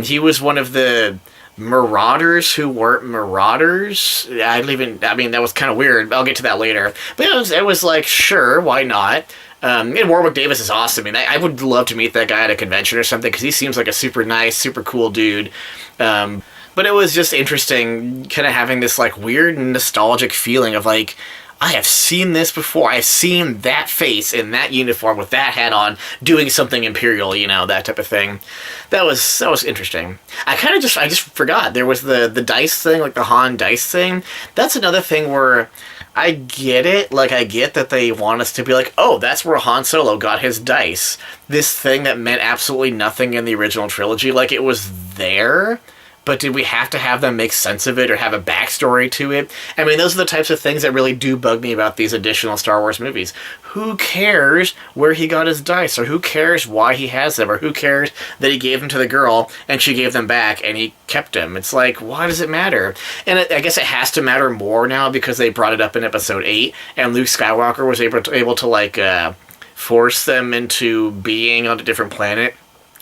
Speaker 1: He was one of the Marauders who weren't Marauders. That was kind of weird. I'll get to that later. But it was like, sure, why not? And Warwick Davis is awesome. I would love to meet that guy at a convention or something because he seems like a super nice, super cool dude. But it was just interesting kind of having this weird nostalgic feeling of I have seen this before. I've seen that face in that uniform with that hat on doing something Imperial, that type of thing. That was interesting. I just forgot there was the dice thing, like the Han dice thing. That's another thing where I get it. Like, I get that they want us to be like, oh, that's where Han Solo got his dice. This thing that meant absolutely nothing in the original trilogy. Like, it was there, but did we have to have them make sense of it or have a backstory to it? I mean, those are the types of things that really do bug me about these additional Star Wars movies. Who cares where he got his dice, or who cares why he has them, or who cares that he gave them to the girl and she gave them back and he kept them? It's like, why does it matter? And I guess it has to matter more now because they brought it up in Episode 8, and Luke Skywalker was able to force them into being on a different planet,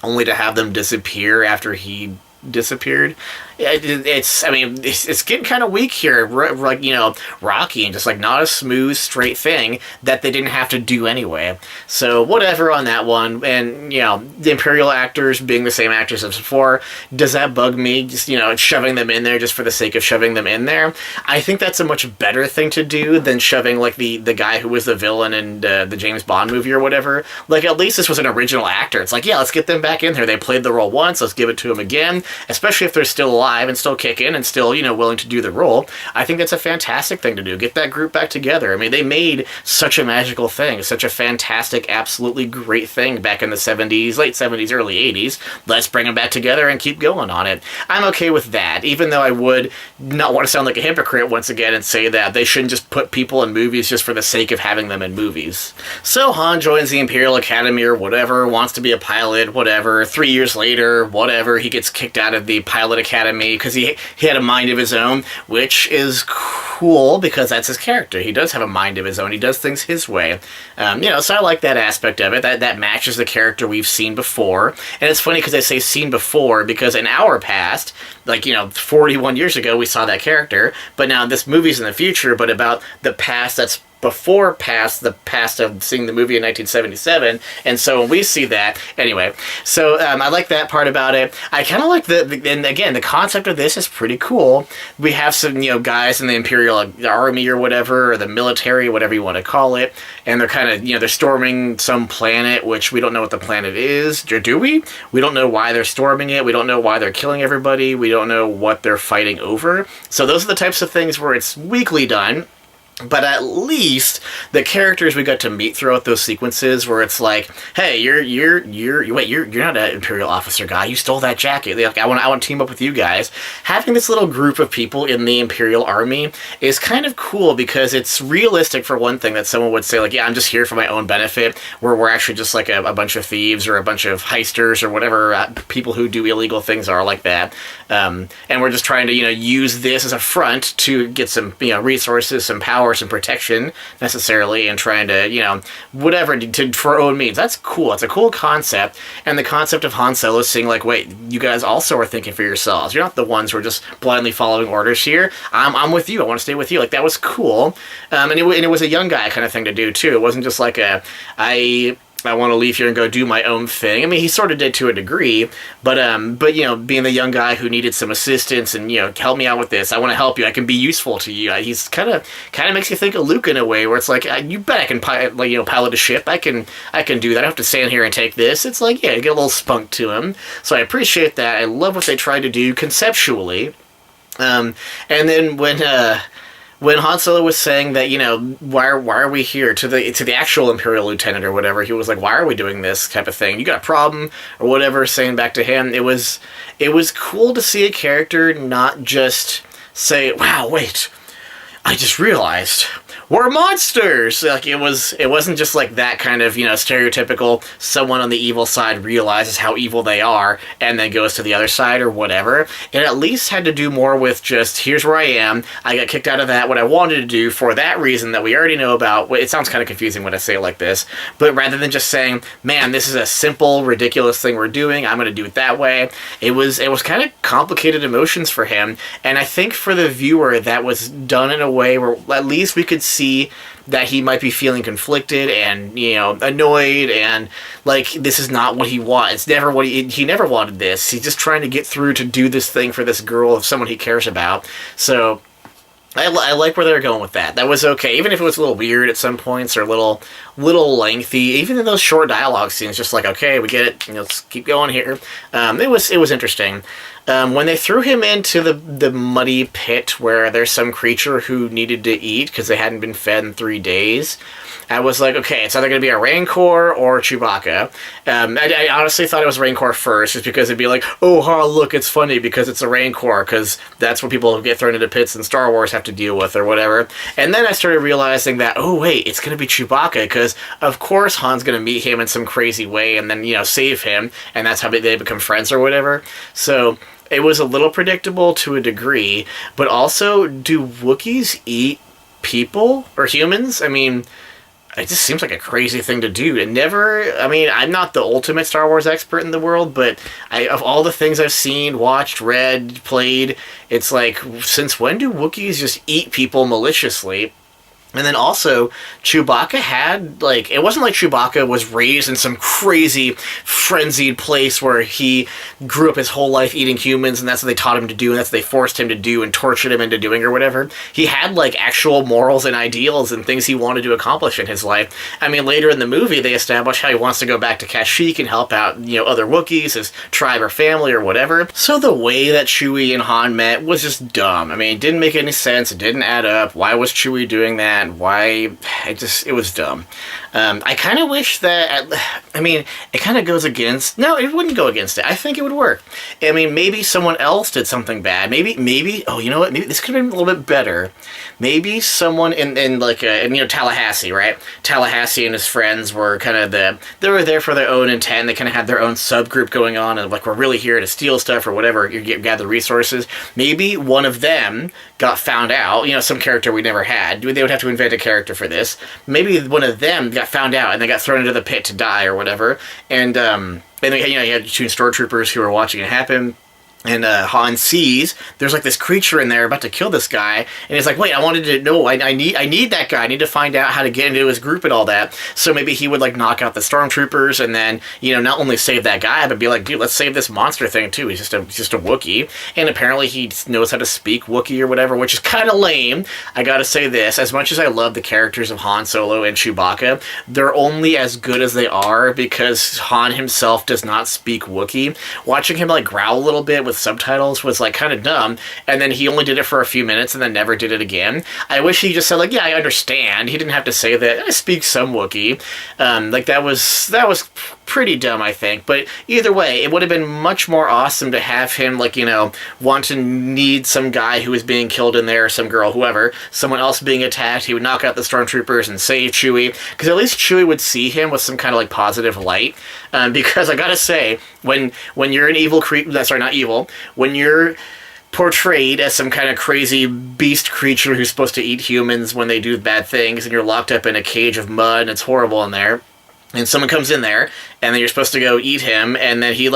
Speaker 1: only to have them disappear after he disappeared. It's getting kind of weak here, like, rocky and just like not a smooth, straight thing that they didn't have to do anyway. So whatever on that one. And the Imperial actors being the same actors as before, does that bug me? Just shoving them in there just for the sake of shoving them in there. I think that's a much better thing to do than shoving like the guy who was the villain in the James Bond movie or whatever. Like, at least this was an original actor. It's like, yeah, let's get them back in there. They played the role once, let's give it to them again, especially if they're still alive and still kicking and still, willing to do the role. I think that's a fantastic thing to do. Get that group back together. I mean, they made such a magical thing, such a fantastic, absolutely great thing back in the 70s, late 70s, early 80s. Let's bring them back together and keep going on it. I'm okay with that, even though I would not want to sound like a hypocrite once again and say that they shouldn't just put people in movies just for the sake of having them in movies. So Han joins the Imperial Academy or whatever, wants to be a pilot, whatever. 3 years later, whatever, he gets kicked out of the pilot academy because he had a mind of his own, which is cool because that's his character. He does have a mind of his own. He does things his way. So I like that aspect of it. That matches the character we've seen before. And it's funny because I say seen before because in our past, 41 years ago, we saw that character, but now this movie's in the future, but about the past that's before the past of seeing the movie in 1977, and so when we see that, anyway, so I like that part about it. I kind of like and again, the concept of this is pretty cool. We have some, guys in the Imperial Army or whatever, or the military, whatever you want to call it, and they're kind of, they're storming some planet, which we don't know what the planet is, do we? We don't know why they're storming it, we don't know why they're killing everybody, we don't know what they're fighting over, so those are the types of things where it's weakly done. But at least the characters we got to meet throughout those sequences, where it's like, hey, you're not an Imperial officer guy. You stole that jacket. Like, I want to team up with you guys. Having this little group of people in the Imperial Army is kind of cool because it's realistic for one thing that someone would say, like, yeah, I'm just here for my own benefit, where we're actually just like a bunch of thieves or a bunch of heisters or whatever people who do illegal things are like that. And we're just trying to, use this as a front to get some, resources, some power, some protection necessarily, and trying to, whatever, for our own means. That's cool. It's a cool concept. And the concept of Han Solo saying, like, wait, you guys also are thinking for yourselves. You're not the ones who are just blindly following orders here. I'm with you. I want to stay with you. Like, that was cool. And it was a young guy kind of thing to do, too. It wasn't just like I want to leave here and go do my own thing. I mean, he sort of did to a degree, but being the young guy who needed some assistance and, help me out with this. I want to help you. I can be useful to you. He's kind of makes you think of Luke in a way where it's like, you bet I can pilot a ship. I can do that. I don't have to stand here and take this. It's like, yeah, get a little spunk to him. So I appreciate that. I love what they tried to do conceptually. And then when Han Solo was saying that, why are we here, to the actual Imperial lieutenant or whatever, he was like, why are we doing this type of thing? You got a problem or whatever, saying back to him. It was cool to see a character not just say, wow, wait, I just realized we're monsters. Like, it wasn't just like that kind of, stereotypical someone on the evil side realizes how evil they are and then goes to the other side or whatever. It at least had to do more with just, here's where I am. I got kicked out of that, what I wanted to do for that reason that we already know about. It sounds kind of confusing when I say it like this, but rather than just saying, man, this is a simple, ridiculous thing we're doing, I'm going to do it that way. It was kind of complicated emotions for him, and I think for the viewer that was done in a way where at least we could see that he might be feeling conflicted and, annoyed, and like, this is not what he wants. It's never what he never wanted this. He's just trying to get through to do this thing for this girl of someone he cares about. So I like where they're going with that. That was okay, even if it was a little weird at some points or a little lengthy. Even in those short dialogue scenes, just like okay, we get it. Let's keep going here. It was interesting. When they threw him into the muddy pit where there's some creature who needed to eat because they hadn't been fed in 3 days, I was like, okay, it's either going to be a Rancor or Chewbacca. I honestly thought it was Rancor first, just because it'd be like, oh, look, it's funny because it's a Rancor, because that's what people who get thrown into pits in Star Wars have to deal with or whatever. And then I started realizing that, oh, wait, it's going to be Chewbacca, because of course Han's going to meet him in some crazy way and then, save him, and that's how they become friends or whatever. So it was a little predictable to a degree, but also, do Wookiees eat people or humans? I mean, it just seems like a crazy thing to do. I'm not the ultimate Star Wars expert in the world, but of all the things I've seen, watched, read, played, it's like, since when do Wookiees just eat people maliciously? And then also, Chewbacca had, it wasn't like Chewbacca was raised in some crazy, frenzied place where he grew up his whole life eating humans, and that's what they taught him to do, and that's what they forced him to do and tortured him into doing or whatever. He had, actual morals and ideals and things he wanted to accomplish in his life. I mean, later in the movie, they establish how he wants to go back to Kashyyyk and help out, other Wookiees, his tribe or family or whatever. So the way that Chewie and Han met was just dumb. I mean, it didn't make any sense. It didn't add up. Why was Chewie doing that? It was dumb. I kind of wish that, it kind of goes against, no, it wouldn't go against it. I think it would work. I mean, maybe someone else did something bad. Maybe, oh, you know what, maybe this could have been a little bit better. Maybe someone in Tallahassee, right? Tallahassee and his friends were they were there for their own intent. They kind of had their own subgroup going on, and we're really here to steal stuff or whatever, gather resources. Maybe one of them got found out, some character we never had. They would have to invent a character for this. Maybe one of them got found out and they got thrown into the pit to die or whatever. And then, you had two stormtroopers who were watching it happen. And Han sees there's this creature in there about to kill this guy, and he's like, "Wait, I wanted to know. I need that guy. I need to find out how to get into his group and all that." So maybe he would knock out the stormtroopers, and then not only save that guy, but be like, "Dude, let's save this monster thing too. He's just a Wookiee, and apparently he knows how to speak Wookiee or whatever," which is kind of lame. I gotta say this: as much as I love the characters of Han Solo and Chewbacca, they're only as good as they are because Han himself does not speak Wookiee. Watching him growl a little bit with subtitles was kind of dumb, and then he only did it for a few minutes and then never did it again. I wish he just said yeah, I understand. He didn't have to say that I speak some Wookiee. That was pretty dumb, I think. But either way, it would have been much more awesome to have him want to need some guy who was being killed in there, or some girl, whoever, someone else being attacked. He would knock out the stormtroopers and save Chewie, because at least Chewie would see him with some kind of positive light. Because I gotta say, when you're an evil not evil, when you're portrayed as some kind of crazy beast creature who's supposed to eat humans when they do bad things, and you're locked up in a cage of mud and it's horrible in there, and someone comes in there, and then you're supposed to go eat him, and then he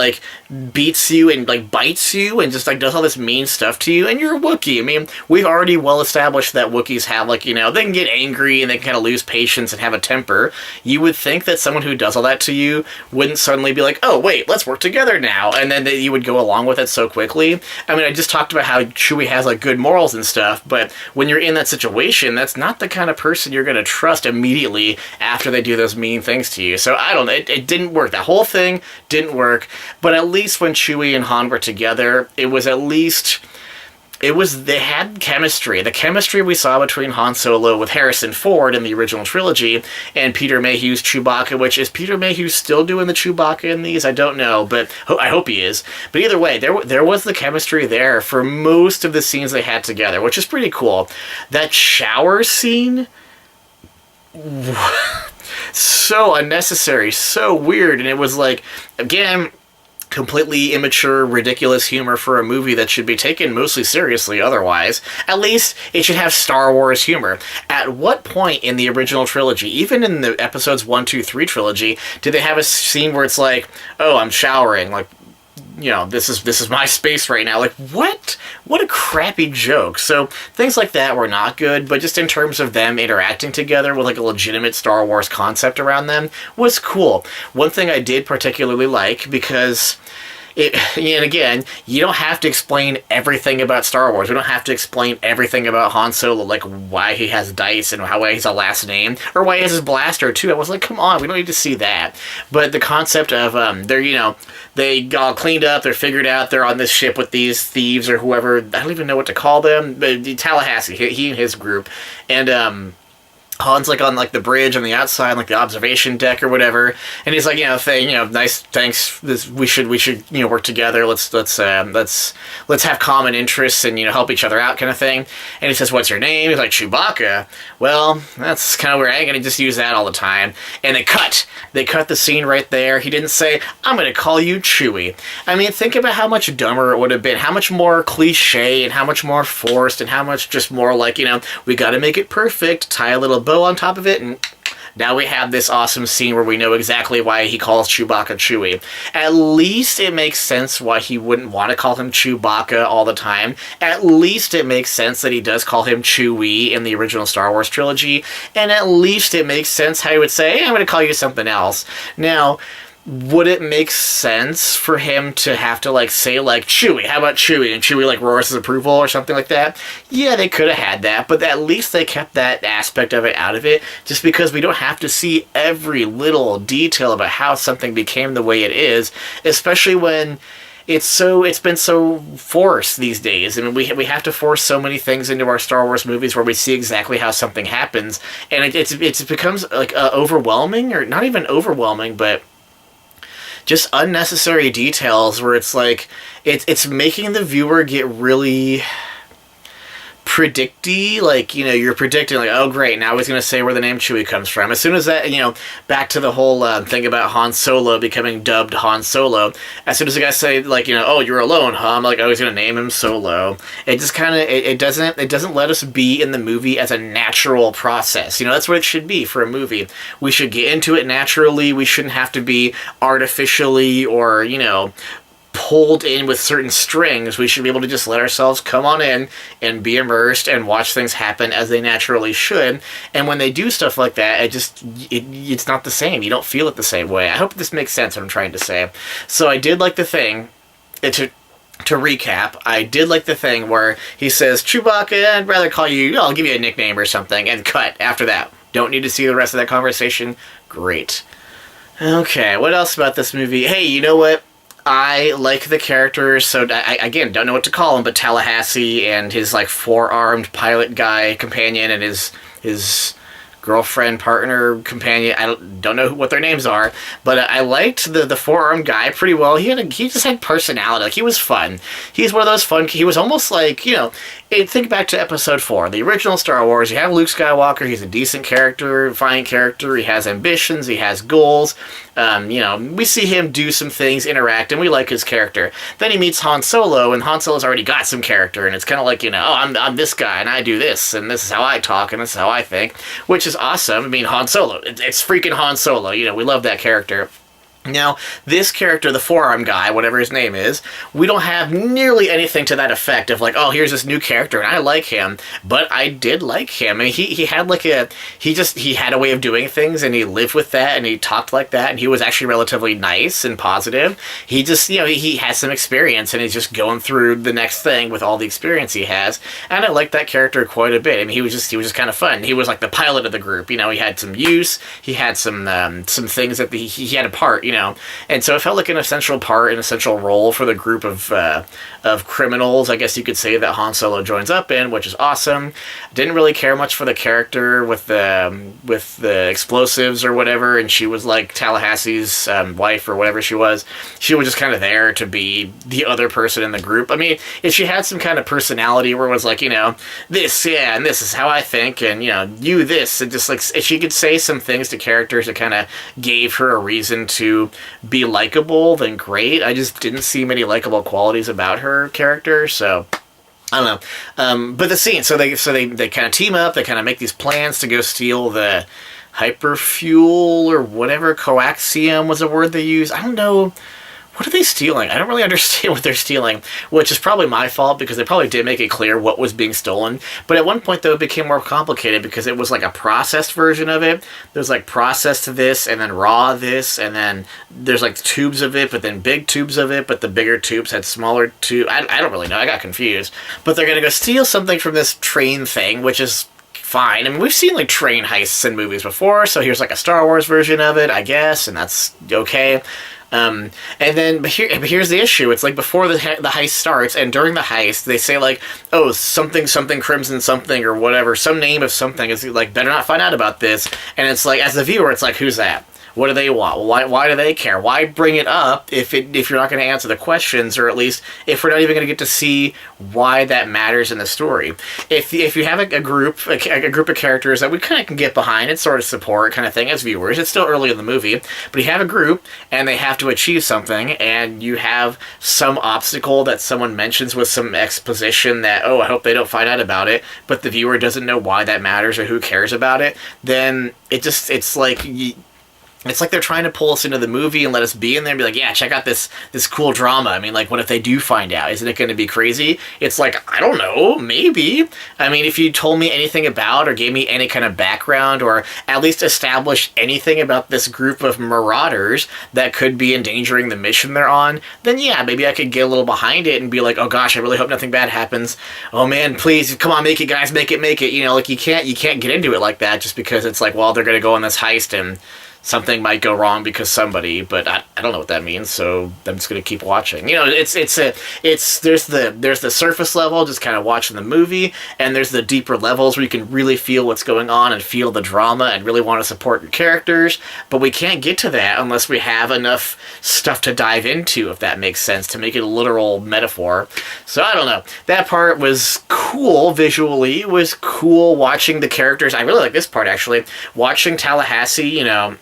Speaker 1: beats you and bites you and just does all this mean stuff to you, and you're a Wookiee. I mean, we've already well established that Wookiees have they can get angry and they can kind of lose patience and have a temper. You would think that someone who does all that to you wouldn't suddenly be oh wait, let's work together now, and then that you would go along with it so quickly. I mean, I just talked about how Chewie has good morals and stuff, but when you're in that situation, that's not the kind of person you're going to trust immediately after they do those mean things to you. So I don't know, it didn't work. That whole thing didn't work, but at least when Chewie and Han were together, they had chemistry. The chemistry we saw between Han Solo with Harrison Ford in the original trilogy and Peter Mayhew's Chewbacca, which is Peter Mayhew still doing the Chewbacca in these? I don't know, but I hope he is. But either way, there was the chemistry there for most of the scenes they had together, which is pretty cool. That shower scene, so unnecessary, so weird, and it was again, completely immature, ridiculous humor for a movie that should be taken mostly seriously otherwise. At least it should have Star Wars humor. At what point in the original trilogy, even in the episodes 1, 2, 3 trilogy, did they have a scene where it's oh, I'm showering, this is my space right now. What? What a crappy joke. So things like that were not good, but just in terms of them interacting together with a legitimate Star Wars concept around them was cool. One thing I did particularly like, because And again, you don't have to explain everything about Star Wars. We don't have to explain everything about Han Solo, like why he has dice and why he's a last name, or why he has his blaster too. I was like, come on, we don't need to see that. But the concept of they all cleaned up, they're figured out, they're on this ship with these thieves or whoever. I don't even know what to call them. But Tallahassee, he and his group, and Han's like on like the bridge on the outside, like the observation deck or whatever, and he's like, nice, thanks. We should work together. Let's have common interests and help each other out, kind of thing. And he says, "What's your name?" He's like, "Chewbacca." Well, that's kind of where I ain't gonna just use that all the time. And they cut the scene right there. He didn't say, "I'm gonna call you Chewie." I mean, think about how much dumber it would have been, how much more cliche and how much more forced and how much just more like we got to make it perfect. Tie a little bow on top of it, and now we have this awesome scene where we know exactly why he calls Chewbacca Chewie. At least it makes sense why he wouldn't want to call him Chewbacca all the time. At least it makes sense that he does call him Chewie in the original Star Wars trilogy. And at least it makes sense how he would say, "Hey, I'm going to call you something else." Now, would it make sense for him to have to say Chewie? How about Chewie? And Chewie roars his approval or something like that? Yeah, they could have had that, but at least they kept that aspect of it out of it, just because we don't have to see every little detail about how something became the way it is, especially when it's been so forced these days. I mean, we have to force so many things into our Star Wars movies where we see exactly how something happens, and it becomes overwhelming, or not even overwhelming, but just unnecessary details where it's it's making the viewer get really predicty, you're predicting, oh great, now he's going to say where the name Chewie comes from. As soon as that, back to the whole thing about Han Solo becoming dubbed Han Solo, as soon as the guy say, oh, you're alone, huh? I'm like, oh, he's going to name him Solo. It just kind of, it doesn't let us be in the movie as a natural process. That's what it should be for a movie. We should get into it naturally. We shouldn't have to be artificially or, pulled in with certain strings. We should be able to just let ourselves come on in and be immersed and watch things happen as they naturally should. And when they do stuff like that, it's not the same. You don't feel it the same way. I hope this makes sense what I'm trying to say. So I did like the thing, to recap, I did like the thing where he says, "Chewbacca, I'd rather call you, I'll give you a nickname or something," and cut after that. Don't need to see the rest of that conversation. Great. Okay, what else about this movie? Hey, you know what? I like the characters, so I again don't know what to call him, but Tallahassee and his four-armed pilot guy companion and his girlfriend, partner, companion. I don't know what their names are, but I liked the four-armed guy pretty well. He just had personality. He was fun. He's one of those fun. He was almost think back to Episode 4, the original Star Wars. You have Luke Skywalker. He's a decent character, fine character. He has ambitions. He has goals. We see him do some things, interact, and we like his character. Then he meets Han Solo, and Han Solo's already got some character, and it's kind of I'm this guy, and I do this, and this is how I talk, and this is how I think, which is awesome. I mean, Han Solo, it's freaking Han Solo. We love that character. Now, this character, the forearm guy, whatever his name is, we don't have nearly anything to that effect of oh, here's this new character and I like him, but I did like him. I mean, he had he had a way of doing things and he lived with that and he talked like that and he was actually relatively nice and positive. He just, he has some experience and he's just going through the next thing with all the experience he has, and I like that character quite a bit. I mean, he was just kind of fun. He was the pilot of the group, he had some use, he had some things that he had a part, and so it felt like an essential part, an essential role for the group of criminals, I guess you could say, that Han Solo joins up in, which is awesome. Didn't really care much for the character with the explosives or whatever, and she was Tallahassee's wife or whatever she was. She was just kind of there to be the other person in the group. I mean, if she had some kind of personality where it was this, yeah, and this is how I think, and you this, and just if she could say some things to characters that kind of gave her a reason to be likable, then great. I just didn't see many likable qualities about her character, so I don't know. But the scene, so they kind of team up, they kind of make these plans to go steal the hyperfuel or whatever, coaxium was a word they use. I don't know what are they stealing? I don't really understand what they're stealing, which is probably my fault because they probably did make it clear what was being stolen. But at one point, though, it became more complicated because it was like a processed version of it. There's like processed this and then raw this, and then there's like tubes of it, but then big tubes of it, but the bigger tubes had smaller tubes. I don't really know. I got confused. But they're going to go steal something from this train thing, which is fine. I mean, we've seen like train heists in movies before, so here's like a Star Wars version of it, I guess, and that's okay. And then, but here's the issue. It's like before the heist starts, and during the heist, they say like, oh, something, something, crimson something, or whatever, some name of something is like, better not find out about this. And it's like, as a viewer, it's like, who's that? What do they want? Why do they care? Why bring it up if you're not going to answer the questions, or at least if we're not even going to get to see why that matters in the story? If you have a group of characters that we kind of can get behind and sort of support kind of thing as viewers, it's still early in the movie, but you have a group and they have to achieve something, and you have some obstacle that someone mentions with some exposition that, oh, I hope they don't find out about it, but the viewer doesn't know why that matters or who cares about it, then it's like... It's like they're trying to pull us into the movie and let us be in there and be like, yeah, check out this cool drama. I mean, like, what if they do find out? Isn't it going to be crazy? It's like, I don't know, maybe. I mean, if you told me anything about or gave me any kind of background or at least established anything about this group of marauders that could be endangering the mission they're on, then yeah, maybe I could get a little behind it and be like, oh gosh, I really hope nothing bad happens. Oh man, please, come on, make it, guys, make it. You know, like, you can't get into it like that just because it's like, well, they're going to go on this heist and something might go wrong because somebody, but I don't know what that means, so I'm just gonna keep watching. You know, there's the surface level, just kind of watching the movie, and there's the deeper levels where you can really feel what's going on and feel the drama and really want to support your characters, but we can't get to that unless we have enough stuff to dive into, if that makes sense, to make it a literal metaphor. So I don't know. That part was cool visually. It was cool watching the characters. I really like this part, actually. Watching Tallahassee, you know,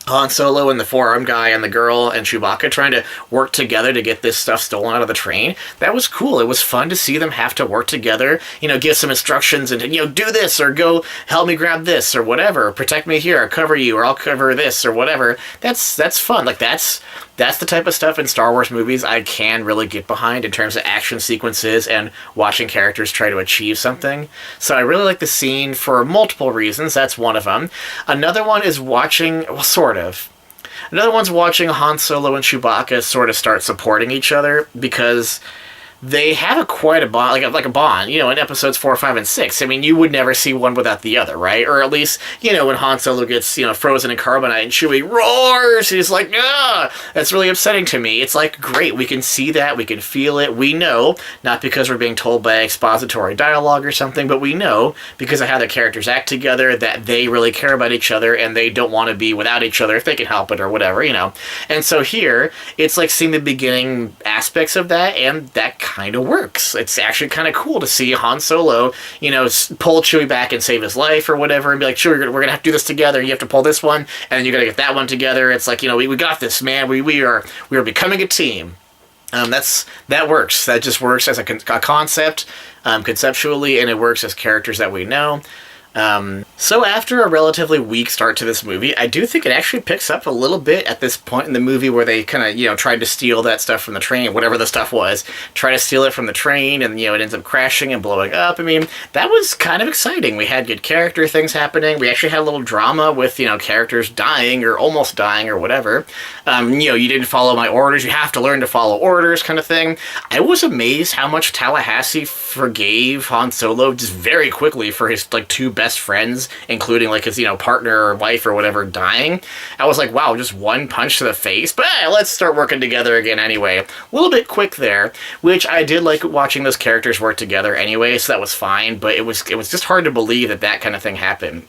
Speaker 1: Han Solo and the forearm guy and the girl and Chewbacca trying to work together to get this stuff stolen out of the train. That was cool. It was fun to see them have to work together, you know, give some instructions and, you know, do this or go help me grab this or whatever, protect me here or cover you or I'll cover this or whatever. That's fun. Like, that's the type of stuff in Star Wars movies I can really get behind in terms of action sequences and watching characters try to achieve something. So I really like the scene for multiple reasons. That's one of them. Another one is watching, well, sort of. Another one's watching Han Solo and Chewbacca sort of start supporting each other because they have quite a bond, like a bond, you know, in episodes 4, 5, and 6. I mean, you would never see one without the other, right? Or at least, you know, when Han Solo gets, you know, frozen in carbonite and Chewie roars, he's like, ah! That's really upsetting to me. It's like, great, we can see that, we can feel it, we know, not because we're being told by expository dialogue or something, but we know, because of how the characters act together, that they really care about each other and they don't want to be without each other if they can help it or whatever, you know. And so here, it's like seeing the beginning aspects of that, and that kind of works. It's actually kind of cool to see Han Solo, you know, pull Chewie back and save his life or whatever, and be like, Chewie, we're gonna have to do this together. You have to pull this one, and then you gotta get that one together. It's like, you know, we got this, man. We are becoming a team. That works. That just works as a concept, conceptually, and it works as characters that we know. So after a relatively weak start to this movie, I do think it actually picks up a little bit at this point in the movie where they kind of, you know, tried to steal that stuff from the train, whatever the stuff was, try to steal it from the train, and, you know, it ends up crashing and blowing up. I mean, that was kind of exciting. We had good character things happening. We actually had a little drama with, you know, characters dying or almost dying or whatever. You know, you didn't follow my orders, you have to learn to follow orders kind of thing. I was amazed how much Tallahassee forgave Han Solo just very quickly for his, like, two best friends, including, like, his, you know, partner or wife or whatever dying. I was like, wow, just one punch to the face, but let's start working together again anyway. A little bit quick there, which I did like watching those characters work together anyway, so that was fine, but it was just hard to believe that kind of thing happened.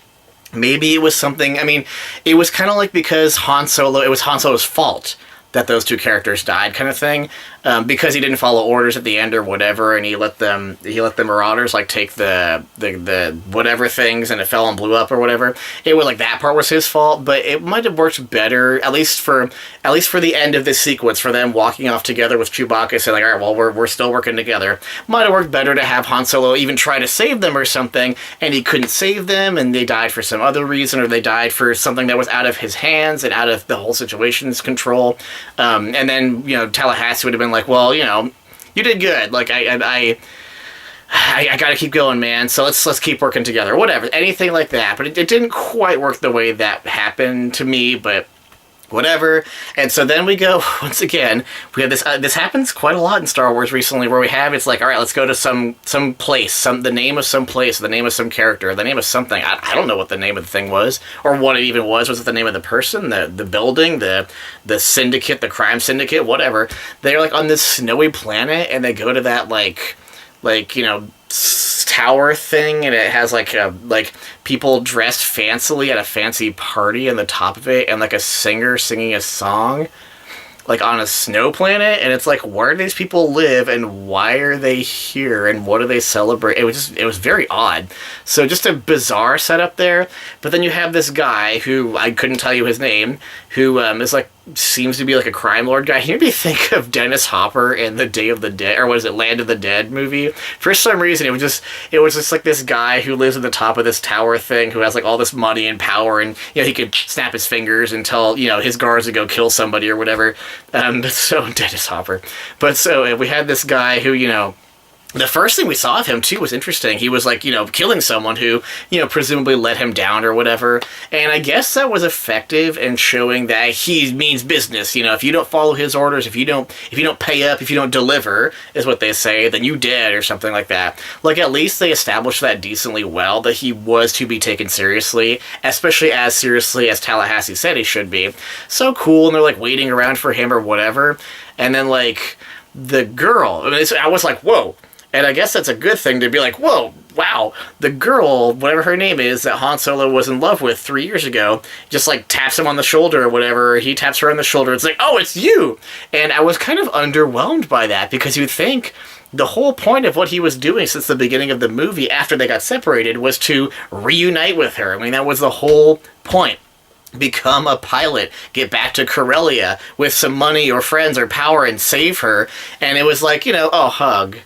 Speaker 1: Maybe it was something, I mean, it was kind of like because it was Han Solo's fault that those two characters died kind of thing. because he didn't follow orders at the end or whatever, and he let the Marauders like take the whatever things, and it fell and blew up or whatever. It was like that part was his fault, but it might have worked better at least for the end of this sequence, for them walking off together with Chewbacca, saying like, all right, well, we're still working together. Might have worked better to have Han Solo even try to save them or something, and he couldn't save them, and they died for some other reason, or they died for something that was out of his hands and out of the whole situation's control. And then, Tallahassee would have been like, well, you did good. Like, I gotta keep going, man. So let's keep working together. Whatever, anything like that. But it didn't quite work the way that happened to me, but whatever. And so then we go, once again, we have this, this happens quite a lot in Star Wars recently, where it's like, all right, let's go to some place, the name of some place, the name of some character, the name of something. I don't know what the name of the thing was, or what it even was. Was it the name of the person, the building, the syndicate, the crime syndicate, whatever? They're like on this snowy planet, and they go to that tower thing, and it has like people dressed fancily at a fancy party on the top of it, and like a singer singing a song like on a snow planet, and it's like, where do these people live, and why are they here, and what do they celebrate? It was very odd. So just a bizarre setup there. But then you have this guy who I couldn't tell you his name, who is like, seems to be like a crime lord guy. He made me think of Dennis Hopper in the Day of the Dead, or what is it, Land of the Dead movie. For some reason, it was just like this guy who lives at the top of this tower thing, who has like all this money and power, and he could snap his fingers and tell his guards to go kill somebody or whatever. So Dennis Hopper. But so we had this guy who the first thing we saw of him, too, was interesting. He was, like, killing someone who, presumably let him down or whatever. And I guess that was effective in showing that he means business. If you don't follow his orders, if you don't pay up, if you don't deliver, is what they say, then you dead or something like that. Like, at least they established that decently well, that he was to be taken seriously, especially as seriously as Tallahassee said he should be. So cool, and they're, like, waiting around for him or whatever. And then, like, the girl, I was like, whoa. And I guess that's a good thing to be like, whoa, wow, the girl, whatever her name is, that Han Solo was in love with 3 years ago, just like taps him on the shoulder or whatever. He taps her on the shoulder. It's like, oh, it's you. And I was kind of underwhelmed by that, because you'd think the whole point of what he was doing since the beginning of the movie after they got separated was to reunite with her. I mean, that was the whole point. Become a pilot, get back to Corellia with some money or friends or power and save her. And it was like, oh, hug.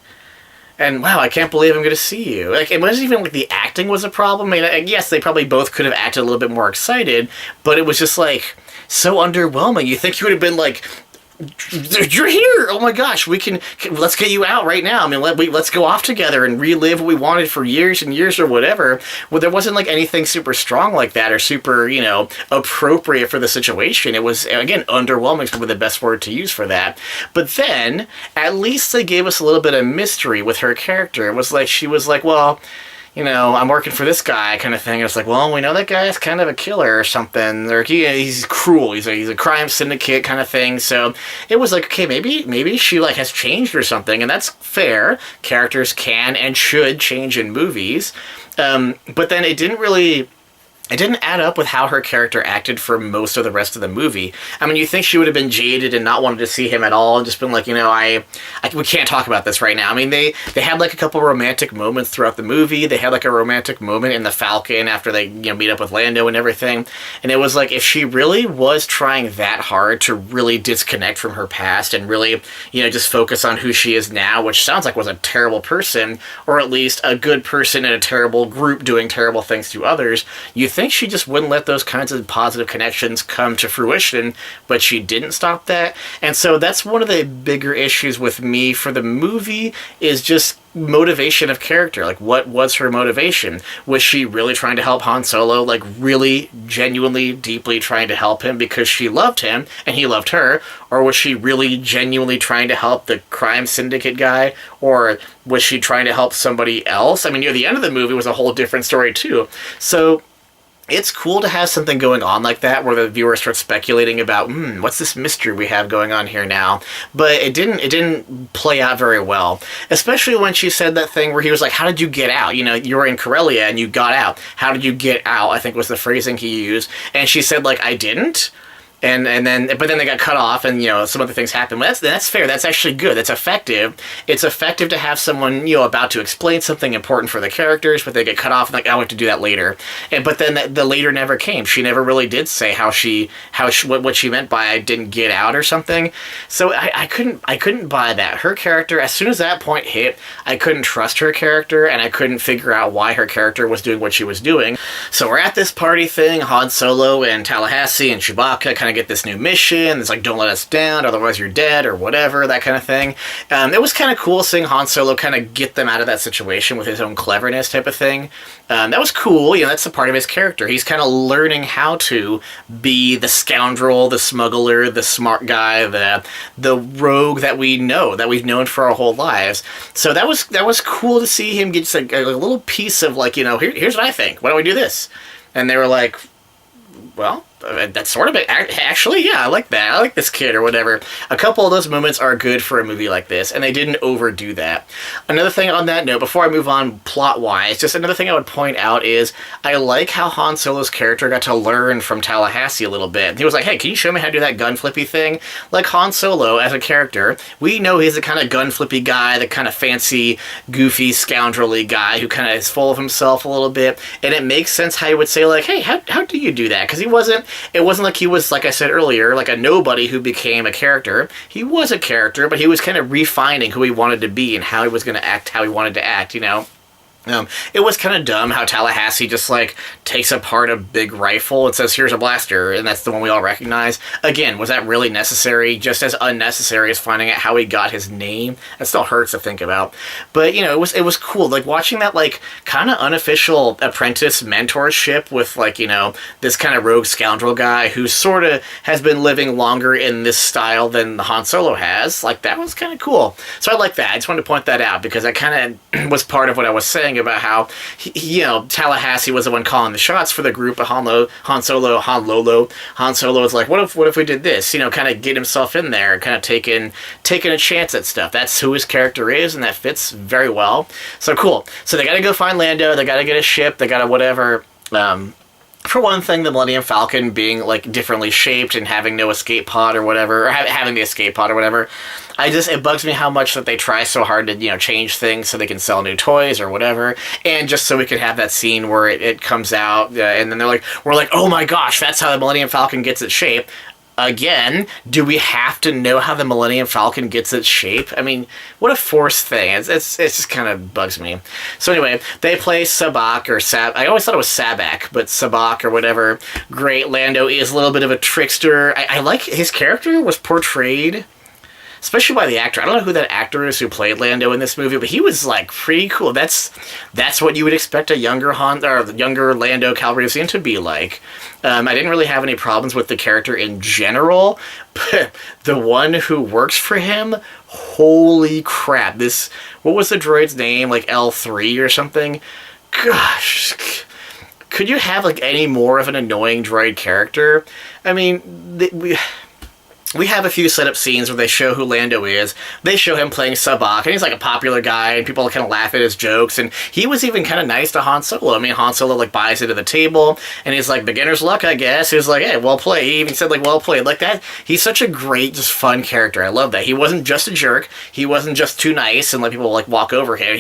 Speaker 1: And wow, I can't believe I'm going to see you. Like, it wasn't even like the acting was a problem. I mean, yes, they probably both could have acted a little bit more excited, but it was just like so underwhelming. You think you would have been like, you're here! Oh my gosh, let's get you out right now. I mean, let's go off together and relive what we wanted for years and years or whatever. Well, there wasn't like anything super strong like that or super, appropriate for the situation. It was, again, underwhelming is probably the best word to use for that. But then, at least they gave us a little bit of mystery with her character. It was like, she was like, well, I'm working for this guy kind of thing. It's like, well, we know that guy's kind of a killer or something. Or he's cruel. He's a crime syndicate kind of thing. So it was like, okay, maybe she like has changed or something, and that's fair. Characters can and should change in movies. But then it didn't add up with how her character acted for most of the rest of the movie. I mean, you think she would have been jaded and not wanted to see him at all, and just been like, we can't talk about this right now. I mean, they had like a couple romantic moments throughout the movie. They had like a romantic moment in the Falcon after they meet up with Lando and everything. And it was like, if she really was trying that hard to really disconnect from her past and really, just focus on who she is now, which sounds like was a terrible person, or at least a good person in a terrible group doing terrible things to others, you think she just wouldn't let those kinds of positive connections come to fruition, but she didn't stop that. And so that's one of the bigger issues with me for the movie, is just motivation of character. Like, what was her motivation? Was she really trying to help Han Solo, like really genuinely deeply trying to help him because she loved him and he loved her? Or was she really genuinely trying to help the crime syndicate guy? Or was she trying to help somebody else? I mean, near the end of the movie was a whole different story too. So it's cool to have something going on like that where the viewer starts speculating about, what's this mystery we have going on here now? But it didn't play out very well. Especially when she said that thing where he was like, how did you get out? You were in Corellia and you got out. How did you get out? I think was the phrasing he used. And she said, like, I didn't. and then but then they got cut off, and some other things happened. But that's fair. That's actually good. That's effective. It's effective to have someone about to explain something important for the characters, but they get cut off and like, I want to do that later. But then the later never came. She never really did say what she meant by I didn't get out or something. So I couldn't buy that. Her character, as soon as that point hit, I couldn't trust her character, and I couldn't figure out why her character was doing what she was doing. So we're at this party thing. Han Solo and Tallahassee and Chewbacca kind of get this new mission. It's like, don't let us down, otherwise you're dead, or whatever, that kind of thing. It was kind of cool seeing Han Solo kind of get them out of that situation with his own cleverness type of thing. That was cool. That's a part of his character. He's kind of learning how to be the scoundrel, the smuggler, the smart guy, the rogue that we've known for our whole lives. So that was cool to see him get just a little piece of like, here's what I think. Why don't we do this? And they were like, well, that's sort of it. Actually, yeah, I like that. I like this kid or whatever. A couple of those moments are good for a movie like this, and they didn't overdo that. Another thing on that note, before I move on plot-wise, just another thing I would point out is I like how Han Solo's character got to learn from Tallahassee a little bit. He was like, hey, can you show me how to do that gun flippy thing? Like Han Solo, as a character, we know he's the kind of gun flippy guy, the kind of fancy, goofy, scoundrelly guy who kind of is full of himself a little bit, and it makes sense how he would say, like, hey, how do you do that? Because it wasn't like he was, like I said earlier, like a nobody who became a character. He was a character, but he was kind of refining who he wanted to be and how he was going to act, how he wanted to act, It was kind of dumb how Tallahassee just, like, takes apart a big rifle and says, here's a blaster, and that's the one we all recognize. Again, was that really necessary? Just as unnecessary as finding out how he got his name? That still hurts to think about. But, it was cool. Like, watching that, like, kind of unofficial apprentice mentorship with, like, this kind of rogue scoundrel guy who sort of has been living longer in this style than Han Solo has. Like, that was kind of cool. So I like that. I just wanted to point that out because that kind of was part of what I was saying about how Tallahassee was the one calling the shots for the group, but Han Solo was like, what if we did this? Kind of get himself in there and kind of taking a chance at stuff. That's who his character is, and that fits very well. So cool. So they got to go find Lando. They got to get a ship. They got to whatever. For one thing, the Millennium Falcon being, like, differently shaped and having no escape pod or whatever, or having the escape pod or whatever, it bugs me how much that they try so hard to, change things so they can sell new toys or whatever, and just so we could have that scene where it comes out, and then we're like, oh my gosh, that's how the Millennium Falcon gets its shape. Again, do we have to know how the Millennium Falcon gets its shape? I mean, what a forced thing. It just kind of bugs me. So anyway, they play Sabak or Sab. I always thought it was Sabak, but Sabak or whatever. Great. Lando is a little bit of a trickster. I like his character was portrayed, especially by the actor. I don't know who that actor is who played Lando in this movie, but he was, like, pretty cool. That's what you would expect a younger Lando Calrissian to be like. I didn't really have any problems with the character in general, but the one who works for him, holy crap. What was the droid's name? Like L3 or something? Gosh, could you have, like, any more of an annoying droid character? I mean, we have a few setup scenes where they show who Lando is. They show him playing Sabak, and he's like a popular guy, and people kind of laugh at his jokes, and he was even kind of nice to Han Solo. I mean, Han Solo, like, buys into the table, and he's like, beginner's luck, I guess. He was like, hey, well played. He even said, like, well played. Like that. He's such a great, just fun character. I love that. He wasn't just a jerk. He wasn't just too nice and let people, like, walk over him.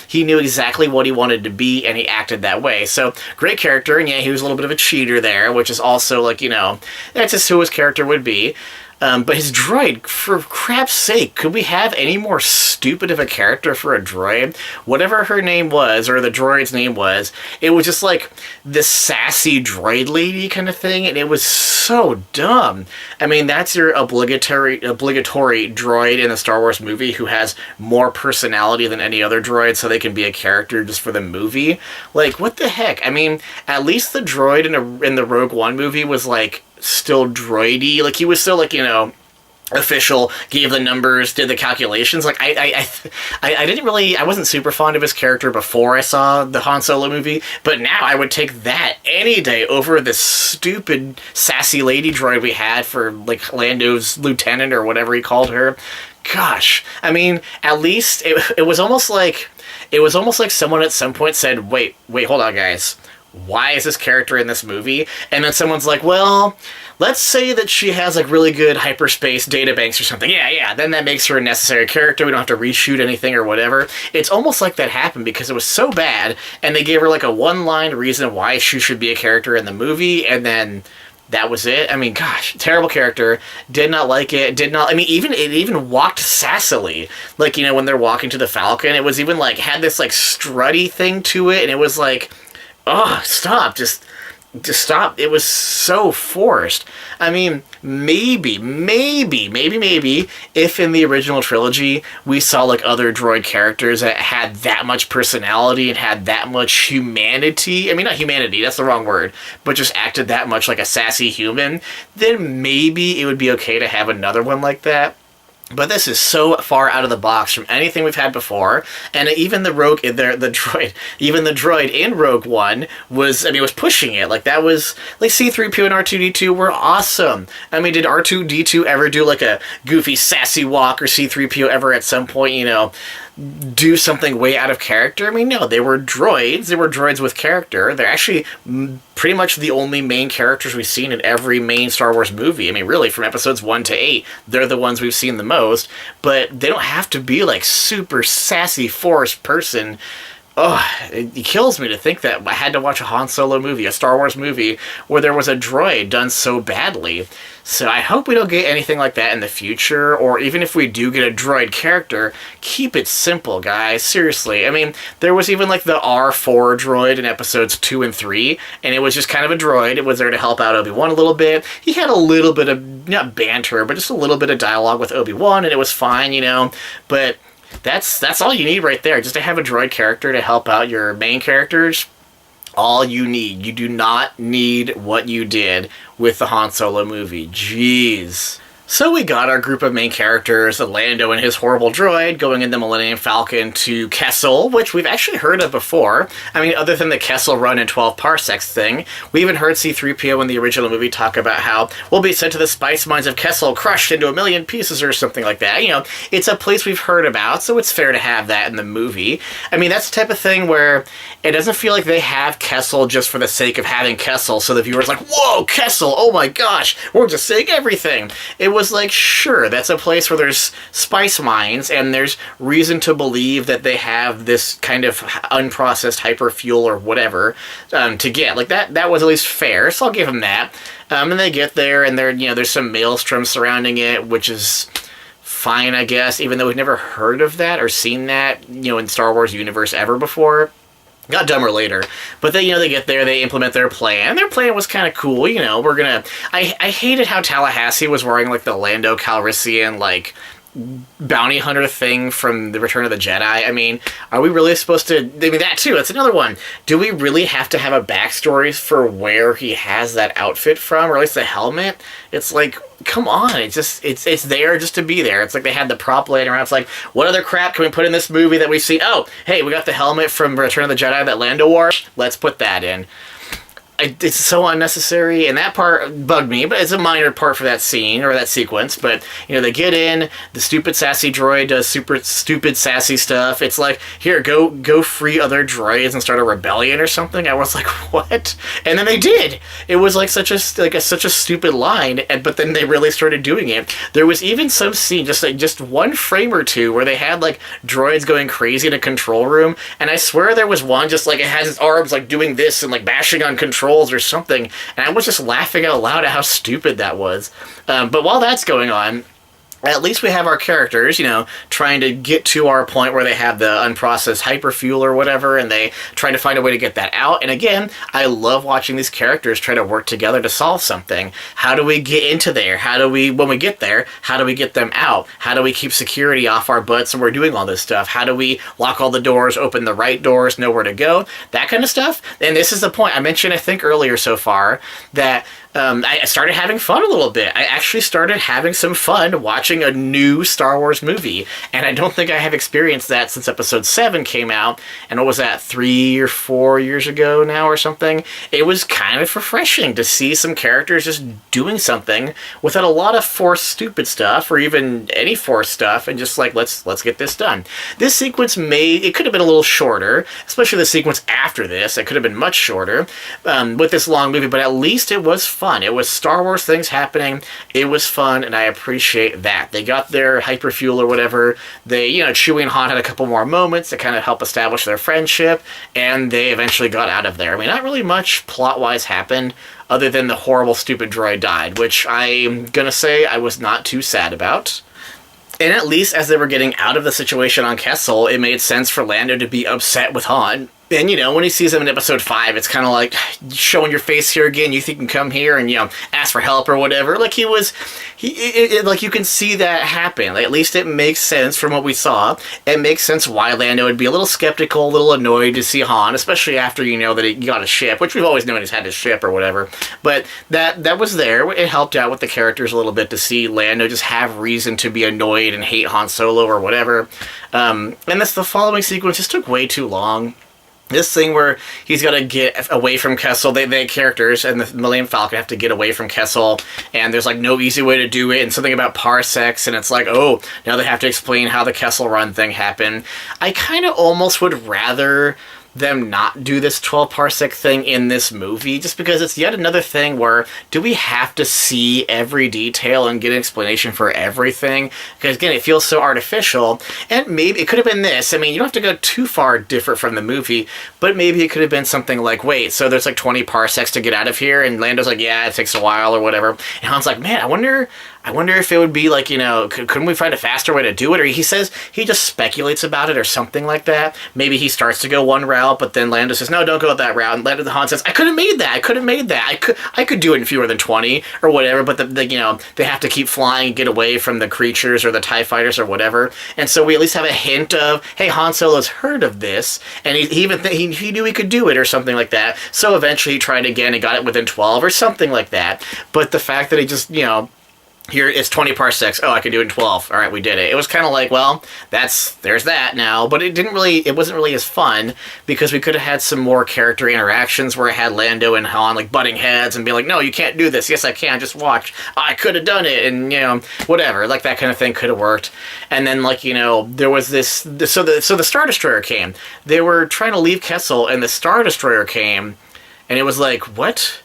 Speaker 1: He knew exactly what he wanted to be, and he acted that way. So, great character, and yeah, he was a little bit of a cheater there, which is also, like, that's just who his character would be. But his droid, for crap's sake, could we have any more stupid of a character for a droid? Whatever her name was, or the droid's name was, it was just like this sassy droid lady kind of thing, and it was so dumb. I mean, that's your obligatory droid in a Star Wars movie who has more personality than any other droid, so they can be a character just for the movie. Like, what the heck? I mean, at least the droid in the Rogue One movie was, like, still droidy. Like, he was still, like, official, gave the numbers, did the calculations. Like, I didn't really, I wasn't super fond of his character before I saw the Han Solo movie, but now I would take that any day over this stupid sassy lady droid we had for, like, Lando's lieutenant or whatever he called her. Gosh, I mean, at least it was almost like someone at some point said, wait, hold on, guys. why is this character in this movie? And then someone's like, well, let's say that she has like really good hyperspace databanks or something. Yeah, then that makes her a necessary character. We don't have to reshoot anything or whatever. It's almost like that happened because it was so bad, and they gave her like a one-line reason why she should be a character in the movie, and then that was it. I mean, gosh, terrible character. Did not like it. Did not. I mean, it even walked sassily. Like, you know, when they're walking to the Falcon, it was even like had this like strutty thing to it, and it was like, oh, stop, just stop. It was so forced. I mean, maybe, if in the original trilogy we saw like other droid characters that had that much personality and had that much humanity, I mean, not humanity, that's the wrong word, but just acted that much like a sassy human, then maybe it would be okay to have another one like that. But this is so far out of the box from anything we've had before, and even the droid in Rogue One was pushing it. Like, that was, like, C-3PO and R2-D2 were awesome. I mean, did R2-D2 ever do, like, a goofy, sassy walk, or C-3PO ever at some point, you know, do something way out of character? I mean, no, they were droids. They were droids with character. They're actually pretty much the only main characters we've seen in every main Star Wars movie. I mean, really, from episodes 1 to 8, they're the ones we've seen the most, but they don't have to be, like, super sassy, forced person. Oh, it kills me to think that I had to watch a Han Solo movie, a Star Wars movie, where there was a droid done so badly. So I hope we don't get anything like that in the future, or even if we do get a droid character, keep it simple, guys. Seriously. I mean, there was even like the R4 droid in episodes 2 and 3, and it was just kind of a droid. It was there to help out Obi-Wan a little bit. He had a little bit of, not banter, but just a little bit of dialogue with Obi-Wan, and it was fine, you know, but that's all you need right there, just to have a droid character to help out your main characters. All you need. You do not need what you did with the Han Solo movie. Jeez. So we got our group of main characters, Lando and his horrible droid, going in the Millennium Falcon to Kessel, which we've actually heard of before. I mean, other than the Kessel Run in 12 parsecs thing, we even heard C-3PO in the original movie talk about how we'll be sent to the spice mines of Kessel, crushed into a million pieces or something like that. You know, it's a place we've heard about, so it's fair to have that in the movie. I mean, that's the type of thing where it doesn't feel like they have Kessel just for the sake of having Kessel, so the viewer's like, whoa, Kessel, oh my gosh, we're just saying everything. It was like, sure, that's a place where there's spice mines, and there's reason to believe that they have this kind of unprocessed hyperfuel or whatever to get. Like, that was at least fair, so I'll give them that. And they get there, and there's some maelstrom surrounding it, which is fine, I guess, even though we've never heard of that or seen that, in Star Wars universe ever before. Got dumber later. But they get there, they implement their plan. Their plan was kind of cool, I hated how Tallahassee was wearing, like, the Lando Calrissian, like, bounty hunter thing from the Return of the Jedi. I mean, are we really supposed to... I mean, that too, that's another one. Do we really have to have a backstory for where he has that outfit from, or at least the helmet? It's like, come on, it's there just to be there. It's like they had the prop laying around. It's like, what other crap can we put in this movie that we've seen? Oh, hey, we got the helmet from Return of the Jedi that Lando wore. Let's put that in. It's so unnecessary, and that part bugged me, but it's a minor part for that scene, or that sequence. But, they get in, the stupid sassy droid does super stupid sassy stuff. It's like, here, go free other droids and start a rebellion or something. I was like, what? And then they did! It was like such a stupid line, but then they really started doing it. There was even some scene, just one frame or two, where they had, like, droids going crazy in a control room, and I swear there was one just, like, it has its arms, like, doing this and, like, bashing on controls or something, and I was just laughing out loud at how stupid that was. But while that's going on, at least we have our characters, trying to get to our point where they have the unprocessed hyperfuel or whatever, and they try to find a way to get that out. And again, I love watching these characters try to work together to solve something. How do we get into there? When we get there, how do we get them out? How do we keep security off our butts when we're doing all this stuff? How do we lock all the doors, open the right doors, know where to go? That kind of stuff. And this is the point I mentioned, I think, earlier so far, that I started having fun a little bit. I actually started having some fun watching watching a new Star Wars movie. And I don't think I have experienced that since Episode 7 came out. And what was that, 3 or 4 years ago now or something? It was kind of refreshing to see some characters just doing something without a lot of forced stupid stuff or even any forced stuff, and just like, let's get this done. This sequence it could have been a little shorter, especially the sequence after this. It could have been much shorter with this long movie, but at least it was fun. It was Star Wars things happening. It was fun, and I appreciate that. They got their hyperfuel or whatever. They, Chewie and Han had a couple more moments to kind of help establish their friendship, and they eventually got out of there. I mean, not really much plot-wise happened other than the horrible, stupid droid died, which I'm gonna say I was not too sad about. And at least as they were getting out of the situation on Kessel, it made sense for Lando to be upset with Han. And, when he sees him in Episode 5, it's kind of like, showing your face here again, you think you can come here and, ask for help or whatever. Like, like, you can see that happen. Like, at least it makes sense from what we saw. It makes sense why Lando would be a little skeptical, a little annoyed to see Han, especially after that he got a ship, which we've always known he's had his ship or whatever. But that was there. It helped out with the characters a little bit to see Lando just have reason to be annoyed and hate Han Solo or whatever. And the following sequence just took way too long. This thing where he's got to get away from Kessel, they characters and the Millennium Falcon have to get away from Kessel, and there's like no easy way to do it, and something about parsecs, and it's like, oh, now they have to explain how the Kessel Run thing happened. I kind of almost would rather them not do this 12 parsec thing in this movie, just because it's yet another thing where, do we have to see every detail and get an explanation for everything? Because again, it feels so artificial, and maybe it could have been this. I mean, you don't have to go too far different from the movie, but maybe it could have been something like, wait, so there's like 20 parsecs to get out of here, and Lando's like, yeah, it takes a while or whatever, and Han's like, man, I wonder if it would be like, couldn't we find a faster way to do it? Or he just speculates about it or something like that. Maybe he starts to go one route, but then Lando says, no, don't go that route. And Han says, I could have made that. I could do it in fewer than 20 or whatever, but they have to keep flying and get away from the creatures or the TIE fighters or whatever. And so we at least have a hint of, hey, Han Solo's heard of this, and he knew he could do it or something like that. So eventually he tried again and got it within 12 or something like that. But the fact that he just, here it's 20 parsecs. Oh, I can do it in 12. All right, we did it. It was kind of like, well, there's that now. But it wasn't really as fun, because we could have had some more character interactions where it had Lando and Han like butting heads and being like, no, you can't do this. Yes, I can. Just watch. I could have done it, and whatever. Like that kind of thing could have worked. And then there was so the Star Destroyer came. They were trying to leave Kessel, and the Star Destroyer came, and it was like, what?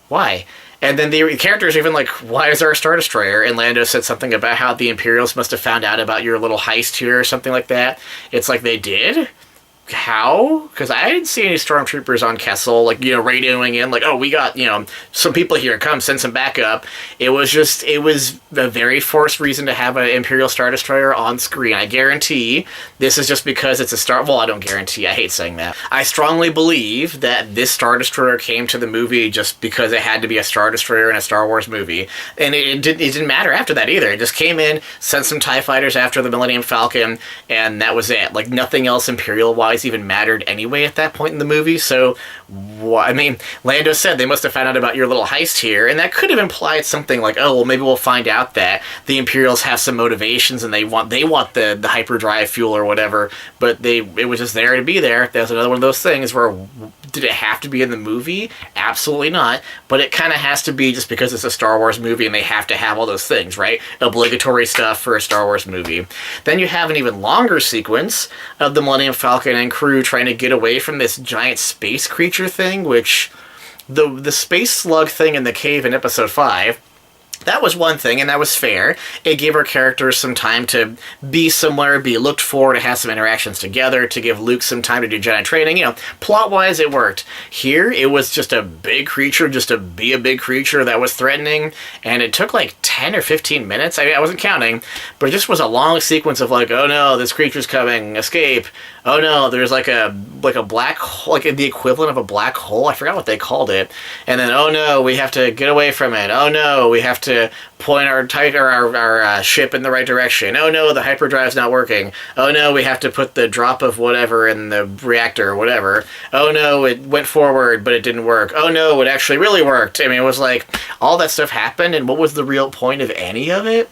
Speaker 1: Why? And then the characters are even like, why is there a Star Destroyer? And Lando said something about how the Imperials must have found out about your little heist here or something like that. It's like, they did? How? Because I didn't see any stormtroopers on Kessel, radioing in, oh, we got, some people here, come, send some backup. It was a very forced reason to have an Imperial Star Destroyer on screen. I guarantee this is just because it's a well, I don't guarantee, I hate saying that. I strongly believe that this Star Destroyer came to the movie just because it had to be a Star Destroyer in a Star Wars movie. And it didn't matter after that either. It just came in, sent some TIE fighters after the Millennium Falcon, and that was it. Nothing else Imperial-wise even mattered anyway at that point in the movie. So, Lando said they must have found out about your little heist here, and that could have implied something like, oh, well, maybe we'll find out that the Imperials have some motivations and they want the hyperdrive fuel or whatever, but it was just there to be there. That was another one of those things where, did it have to be in the movie? Absolutely not, but it kind of has to be just because it's a Star Wars movie and they have to have all those things, right? Obligatory stuff for a Star Wars movie. Then you have an even longer sequence of the Millennium Falcon and crew trying to get away from this giant space creature thing, which the space slug thing in the cave in Episode 5, that was one thing, and that was fair. It gave our characters some time to be somewhere, be looked for, to have some interactions together, to give Luke some time to do Jedi training. Plot-wise, it worked. Here, it was just a big creature, just to be a big creature that was threatening, and it took 10 or 15 minutes. I wasn't counting, but it just was a long sequence of oh no, this creature's coming, escape. Oh no, there's a black hole, the equivalent of a black hole. I forgot what they called it. And then, oh no, we have to get away from it. Oh no, we have to point our ship in the right direction. Oh no, the hyperdrive's not working. Oh no, we have to put the drop of whatever in the reactor or whatever. Oh no, it went forward, but it didn't work. Oh no, it actually really worked. It was all that stuff happened, and what was the real point of any of it?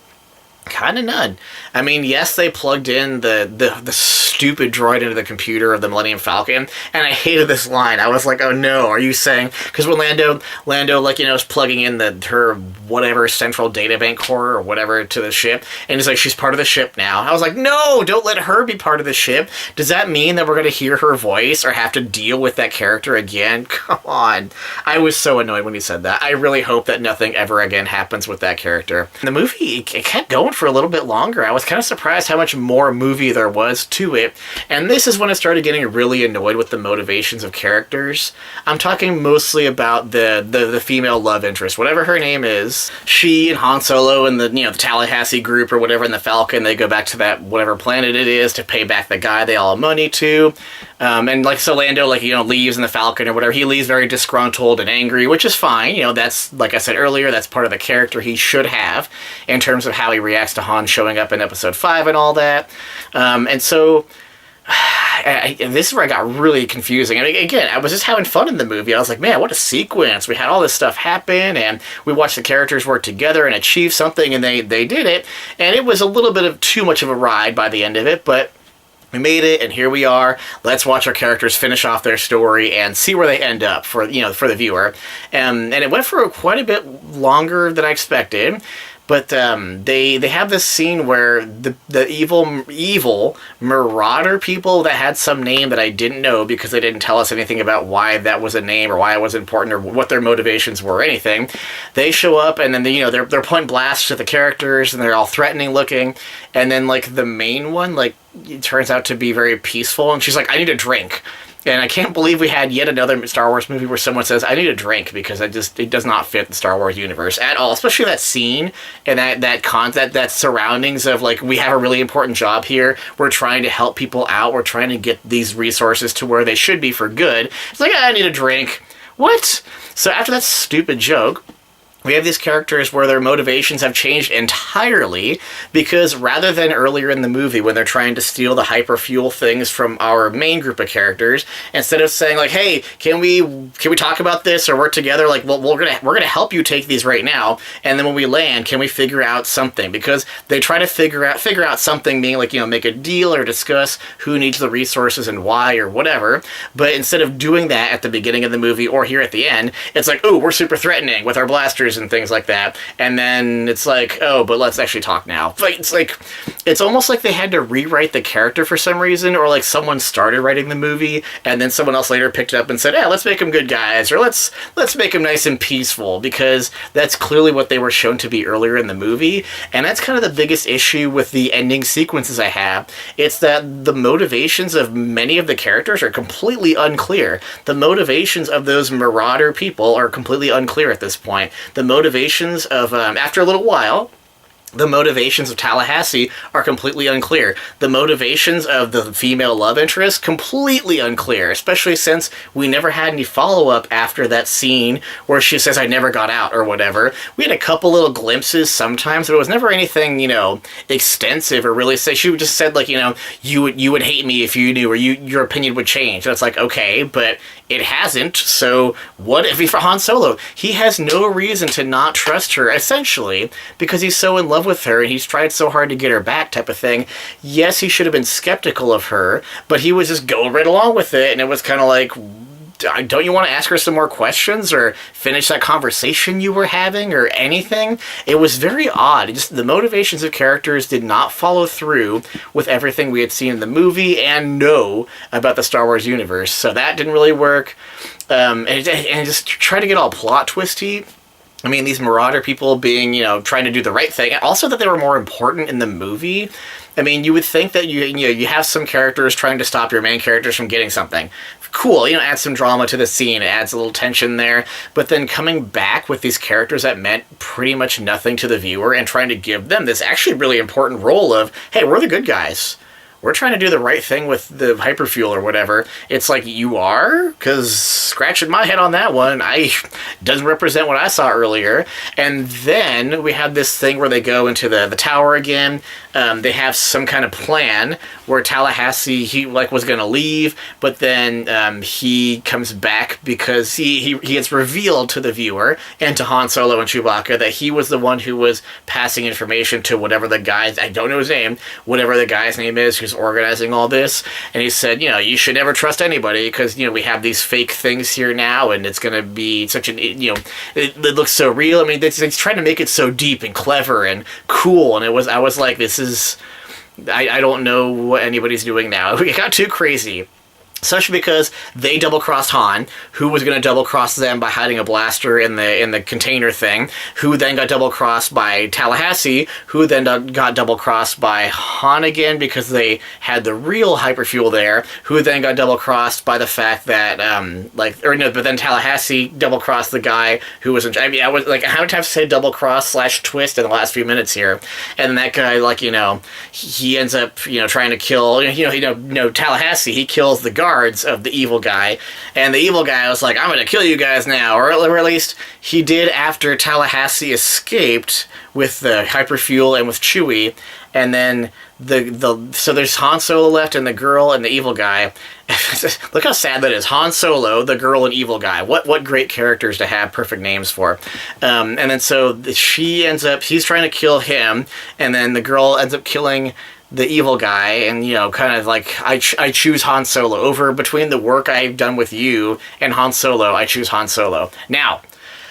Speaker 1: Kind of none. I mean, yes, they plugged in the stupid droid into the computer of the Millennium Falcon, and I hated this line. I was like, oh no, are you saying... Because when Lando, like, you know, is plugging in her whatever central databank core or whatever to the ship, and he's like, she's part of the ship now. I was like, no, don't let her be part of the ship. Does that mean that we're going to hear her voice or have to deal with that character again? Come on. I was so annoyed when he said that. I really hope that nothing ever again happens with that character. And the movie, it kept going for a little bit longer. I was kind of surprised how much more movie there was to it, and this is when I started getting really annoyed with the motivations of characters. I'm talking mostly about the female love interest, whatever her name is. She and Han Solo and the Tallahassee group or whatever, and the Falcon, they go back to that whatever planet it is to pay back the guy they all owe money to. And like, so Lando, like, you know, leaves in the Falcon or whatever. He leaves very disgruntled and angry, which is fine. You know, that's, like I said earlier, that's part of the character he should have in terms of how he reacts to Han showing up in Episode 5 and all that. And so... this is where I got really confusing. I mean, again, I was just having fun in the movie. I was like, man, what a sequence. We had all this stuff happen, and we watched the characters work together and achieve something, and they did it. And it was a little bit of too much of a ride by the end of it, but we made it, and here we are. Let's watch our characters finish off their story and see where they end up for the viewer. And it went for quite a bit longer than I expected. But they have this scene where the evil marauder people that had some name that I didn't know because they didn't tell us anything about why that was a name or why it was important or what their motivations were or anything. They show up, and then they're pointing blasts at the characters, and they're all threatening looking. And then like the main one, like, it turns out to be very peaceful, and she's like, I need a drink. And I can't believe we had yet another Star Wars movie where someone says, I need a drink, because it does not fit the Star Wars universe at all. Especially that scene and that surroundings of, like, we have a really important job here. We're trying to help people out. We're trying to get these resources to where they should be for good. It's like, I need a drink. What? So after that stupid joke, we have these characters where their motivations have changed entirely, because rather than earlier in the movie when they're trying to steal the hyperfuel things from our main group of characters, instead of saying like, hey, can we talk about this or work together, like, well, we're gonna help you take these right now, and then when we land, can we figure out something? Because they try to figure out something, being like, make a deal or discuss who needs the resources and why or whatever. But instead of doing that at the beginning of the movie or here at the end, it's like, oh, we're super threatening with our blasters and things like that, and then it's like, oh, but let's actually talk now. It's almost like they had to rewrite the character for some reason, or like someone started writing the movie and then someone else later picked it up and said, yeah, let's make them good guys, or let's make them nice and peaceful, because that's clearly what they were shown to be earlier in the movie. And that's kind of the biggest issue with the ending sequences I have. It's that the motivations of many of the characters are completely unclear. The motivations of those marauder people are completely unclear at this point. The motivations of, after a little while, the motivations of Tallahassee are completely unclear. The motivations of the female love interest, completely unclear, especially since we never had any follow-up after that scene where she says, I never got out, or whatever. We had a couple little glimpses sometimes, but it was never anything, extensive, or really say. She just said, like, you would hate me if you knew, or your opinion would change. And it's like, okay, but it hasn't, so what if for Han Solo? He has no reason to not trust her, essentially, because he's so in love with her and he's tried so hard to get her back, type of thing. Yes, he should have been skeptical of her, but he was just going right along with it, and it was kind of like, don't you want to ask her some more questions or finish that conversation you were having or anything? It was very odd. The motivations of characters did not follow through with everything we had seen in the movie and know about the Star Wars universe. So that didn't really work. And just try to get all plot twisty. I mean, these marauder people being, trying to do the right thing. And also that they were more important in the movie. I mean, you would think that you have some characters trying to stop your main characters from getting something. Cool, add some drama to the scene, it adds a little tension there, but then coming back with these characters that meant pretty much nothing to the viewer and trying to give them this actually really important role of, hey, we're the good guys. we're trying to do the right thing with the hyperfuel or whatever. It's like, you are? Because scratching my head on that one, doesn't represent what I saw earlier. And then we have this thing where they go into the tower again. They have some kind of plan where Tallahassee, he like was going to leave, but then he comes back because he gets revealed to the viewer and to Han Solo and Chewbacca that he was the one who was passing information to whatever the guy's, I don't know his name, whatever the guy's name is who's organizing all this. And he said, you should never trust anybody because, we have these fake things here now, and it's going to be such an, it looks so real. I mean, it's trying to make it so deep and clever and cool. And I was like, this is, I don't know what anybody's doing now. It got too crazy. Especially because they double-crossed Han, who was going to double-cross them by hiding a blaster in the container thing, who then got double-crossed by Tallahassee, who then got double-crossed by Han again because they had the real hyperfuel there, who then got double-crossed by the fact that, but then Tallahassee double-crossed the guy who was I was like, how many times say double-cross/twist in the last few minutes here? And that guy, he ends up, trying to kill, Tallahassee, he kills the guard of the evil guy, and the evil guy was like, I'm gonna kill you guys now, or at least he did after Tallahassee escaped with the hyperfuel and with Chewie, and then so there's Han Solo left and the girl and the evil guy. Look how sad that is. Han Solo, the girl, and evil guy. What great characters to have perfect names for. And then so he's trying to kill him, and then the girl ends up killing the evil guy, and kind of like, I choose Han Solo over, between the work I've done with you and Han Solo, I choose Han Solo. Now,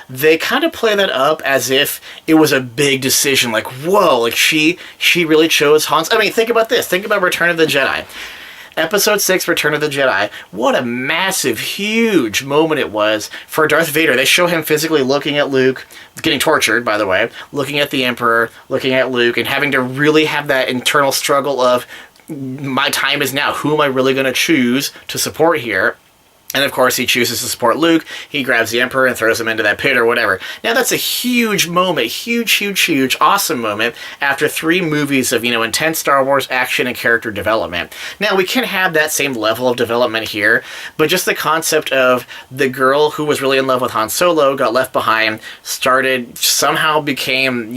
Speaker 1: they kind of play that up as if it was a big decision, like, whoa, like she really chose Han. I mean, think about this. Think about Return of the Jedi. Episode 6, Return of the Jedi. What a massive, huge moment it was for Darth Vader. They show him physically looking at Luke, getting tortured, by the way, looking at the Emperor, looking at Luke, and having to really have that internal struggle of, my time is now. Who am I really going to choose to support here? And of course, he chooses to support Luke. He grabs the Emperor and throws him into that pit or whatever. Now, that's a huge moment. Huge, awesome moment after 3 movies of, intense Star Wars action and character development. Now, we can have that same level of development here, but just the concept of the girl who was really in love with Han Solo, got left behind, somehow became,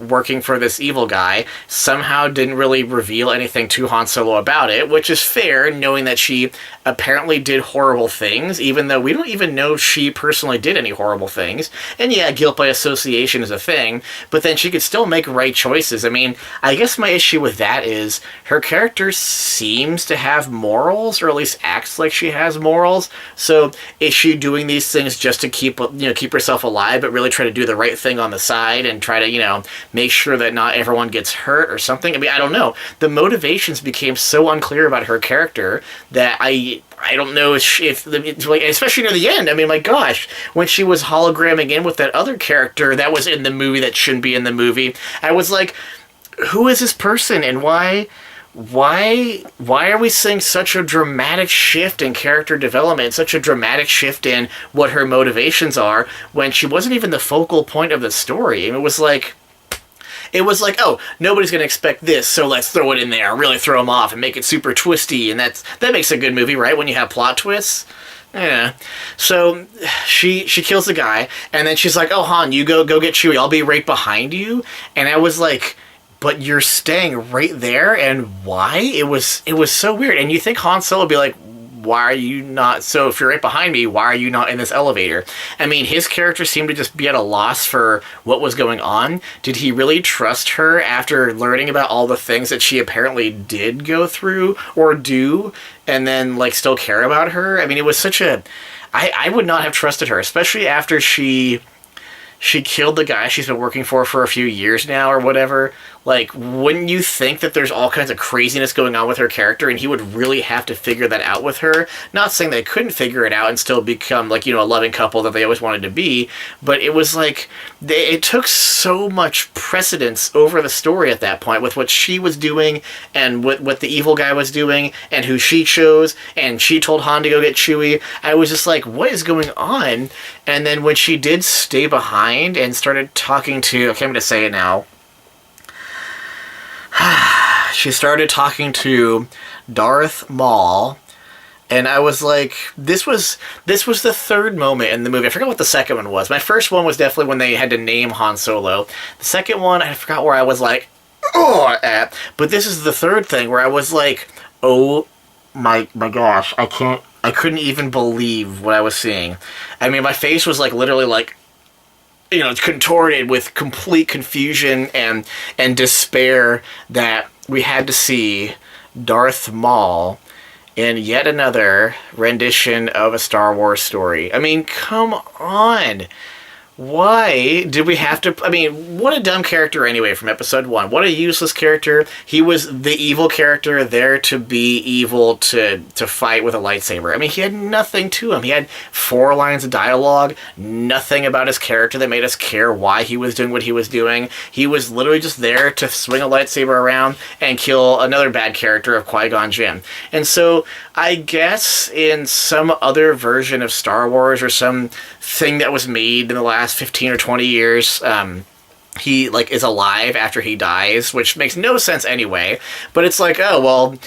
Speaker 1: working for this evil guy, somehow didn't really reveal anything to Han Solo about it, which is fair, knowing that she apparently did horrible things, even though we don't even know she personally did any horrible things. And yeah, guilt by association is a thing, but then she could still make right choices. I mean, I guess my issue with that is her character seems to have morals, or at least acts like she has morals. So is she doing these things just to keep herself alive, but really try to do the right thing on the side and try to, make sure that not everyone gets hurt or something? I mean, I don't know. The motivations became so unclear about her character that I don't know if like, especially near the end. I mean, my gosh, when she was hologramming in with that other character that was in the movie that shouldn't be in the movie, I was like, who is this person, and why are we seeing such a dramatic shift in character development, such a dramatic shift in what her motivations are, when she wasn't even the focal point of the story? And it was like, oh, nobody's going to expect this, so let's throw it in there, really throw them off and make it super twisty, and that makes a good movie, right? When you have plot twists. Yeah. So she kills the guy, and then she's like, oh, Han, you go get Chewie, I'll be right behind you. And I was like, but you're staying right there, and why? It was so weird. And you think Han Solo would be like, why are you not, so if you're right behind me, why are you not in this elevator? I mean, his character seemed to just be at a loss for what was going on. Did he really trust her after learning about all the things that she apparently did go through or do, and then, still care about her? I mean, it was such a, I would not have trusted her, especially after she killed the guy she's been working for a few years now or whatever. Like, wouldn't you think that there's all kinds of craziness going on with her character, and he would really have to figure that out with her? Not saying they couldn't figure it out and still become, a loving couple that they always wanted to be, but it was like, it took so much precedence over the story at that point with what she was doing and what the evil guy was doing and who she chose, and she told Han to go get Chewie. I was just like, what is going on? And then when she did stay behind and started talking to, okay, I'm going to say it now, she started talking to Darth Maul. And I was like, this was the third moment in the movie. I forgot what the second one was. My first one was definitely when they had to name Han Solo. The second one, I forgot where I was like, oh, at. But this is the third thing where I was like, oh my gosh, I couldn't even believe what I was seeing. I mean, my face was like literally like, contorted with complete confusion and despair that we had to see Darth Maul in yet another rendition of a Star Wars story. I mean, come on. Why did we have to... I mean, what a dumb character anyway from episode 1. What a useless character. He was the evil character there to be evil, to fight with a lightsaber. I mean, he had nothing to him. He had 4 lines of dialogue, nothing about his character that made us care why he was doing what he was doing. He was literally just there to swing a lightsaber around and kill another bad character of Qui-Gon Jinn. And so, I guess in some other version of Star Wars or some thing that was made in the last 15 or 20 years, he is alive after he dies, which makes no sense anyway. But it's like, oh well,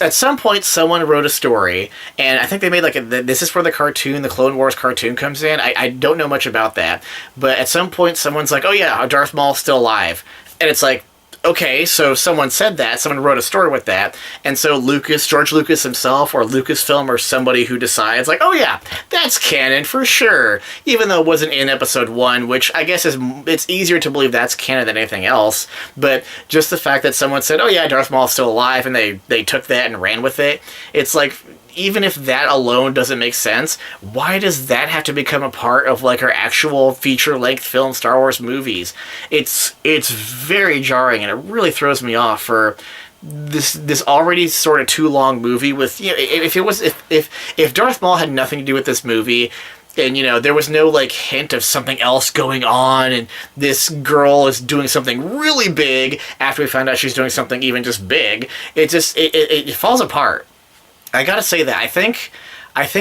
Speaker 1: at some point someone wrote a story, and I think they made this is where the Clone Wars cartoon comes in. I don't know much about that, but at some point someone's like, oh yeah, Darth Maul's still alive, and it's like, okay, so someone said that, someone wrote a story with that, and so George Lucas himself, or Lucasfilm, or somebody who decides, like, oh yeah, that's canon for sure, even though it wasn't in episode 1, which I guess it's easier to believe that's canon than anything else, but just the fact that someone said, oh yeah, Darth Maul's still alive, and they took that and ran with it, it's like, even if that alone doesn't make sense, why does that have to become a part of our actual feature-length film Star Wars movies? It's very jarring, and it really throws me off for this already sort of too long movie. With if Darth Maul had nothing to do with this movie, and there was no hint of something else going on, and this girl is doing something really big after we find out she's doing something even just big, it falls apart. I gotta say that I think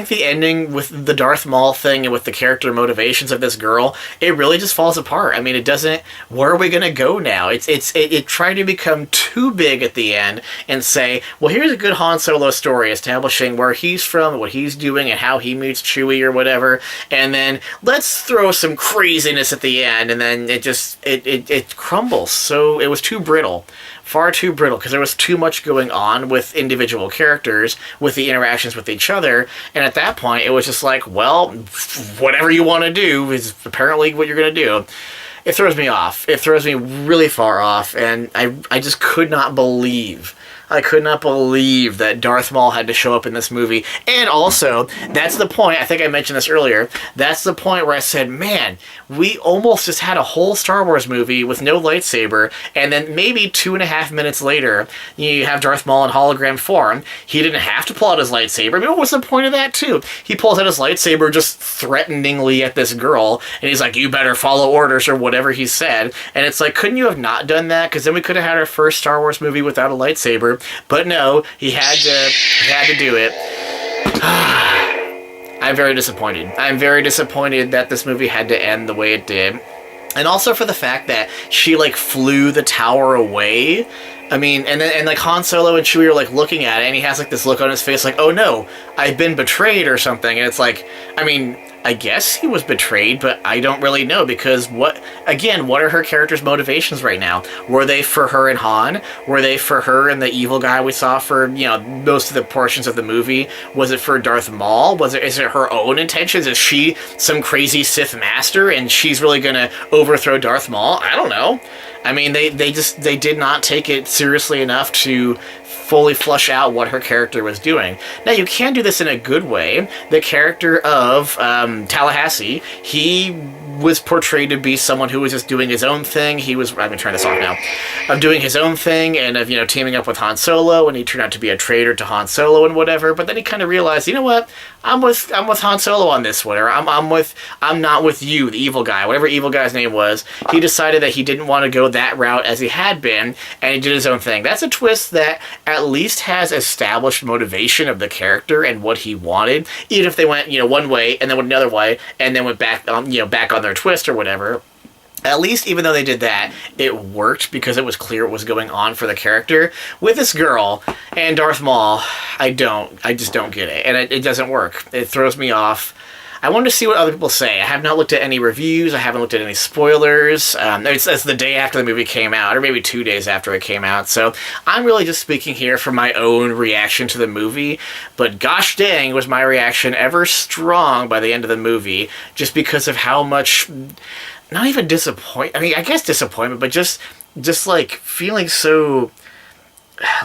Speaker 1: the ending with the Darth Maul thing and with the character motivations of this girl, it really just falls apart. I mean, it doesn't... Where are we gonna go now? It tried to become too big at the end and say, well, here's a good Han Solo story establishing where he's from, what he's doing, and how he meets Chewie or whatever, and then let's throw some craziness at the end, and then it crumbles. So it was too brittle. Far too brittle, because there was too much going on with individual characters, with the interactions with each other, and at that point, it was just like, well, whatever you want to do is apparently what you're going to do. It throws me off. It throws me really far off, and I just could not believe... I could not believe that Darth Maul had to show up in this movie. And also, that's the point, I think I mentioned this earlier, that's the point where I said, man, we almost just had a whole Star Wars movie with no lightsaber, and then maybe 2.5 minutes later, you have Darth Maul in hologram form. He didn't have to pull out his lightsaber. I mean, what was the point of that, too? He pulls out his lightsaber just threateningly at this girl, and he's like, you better follow orders, or whatever he said. And it's like, couldn't you have not done that? Because then we could have had our first Star Wars movie without a lightsaber. But no, he had to do it. I'm very disappointed. I'm very disappointed that this movie had to end the way it did. And also for the fact that she, flew the tower away. I mean, and Han Solo and Chewie are, looking at it, and he has, this look on his face like, oh no, I've been betrayed or something. And it's like, I mean... I guess he was betrayed, but I don't really know, because what are her character's motivations right now? Were they for her and Han? Were they for her and the evil guy we saw for, most of the portions of the movie? Was it for Darth Maul? Is it her own intentions? Is she some crazy Sith master and she's really gonna overthrow Darth Maul? I don't know. I mean, they did not take it seriously enough to fully flush out what her character was doing. Now, you can do this in a good way. The character of Tallahassee, he was portrayed to be someone who was just doing his own thing. I'm going to turn this off now. Of doing his own thing and of, teaming up with Han Solo, and he turned out to be a traitor to Han Solo and whatever, but then he kind of realized, you know what? I'm with Han Solo on this one, or I'm not with you, the evil guy, whatever evil guy's name was. He decided that he didn't want to go that route as he had been, and he did his own thing. That's a twist that at least has established motivation of the character and what he wanted, even if they went, one way and then went another way, and then went back on, back on their twist or whatever. At least, even though they did that, it worked because it was clear what was going on for the character. With this girl and Darth Maul, I just don't get it. And it doesn't work. It throws me off. I wanted to see what other people say. I have not looked at any reviews. I haven't looked at any spoilers. It's the day after the movie came out, or maybe 2 days after it came out. So I'm really just speaking here from my own reaction to the movie. But gosh dang, was my reaction ever strong by the end of the movie, just because of how much, not even disappointment, I mean, I guess disappointment, but just like feeling so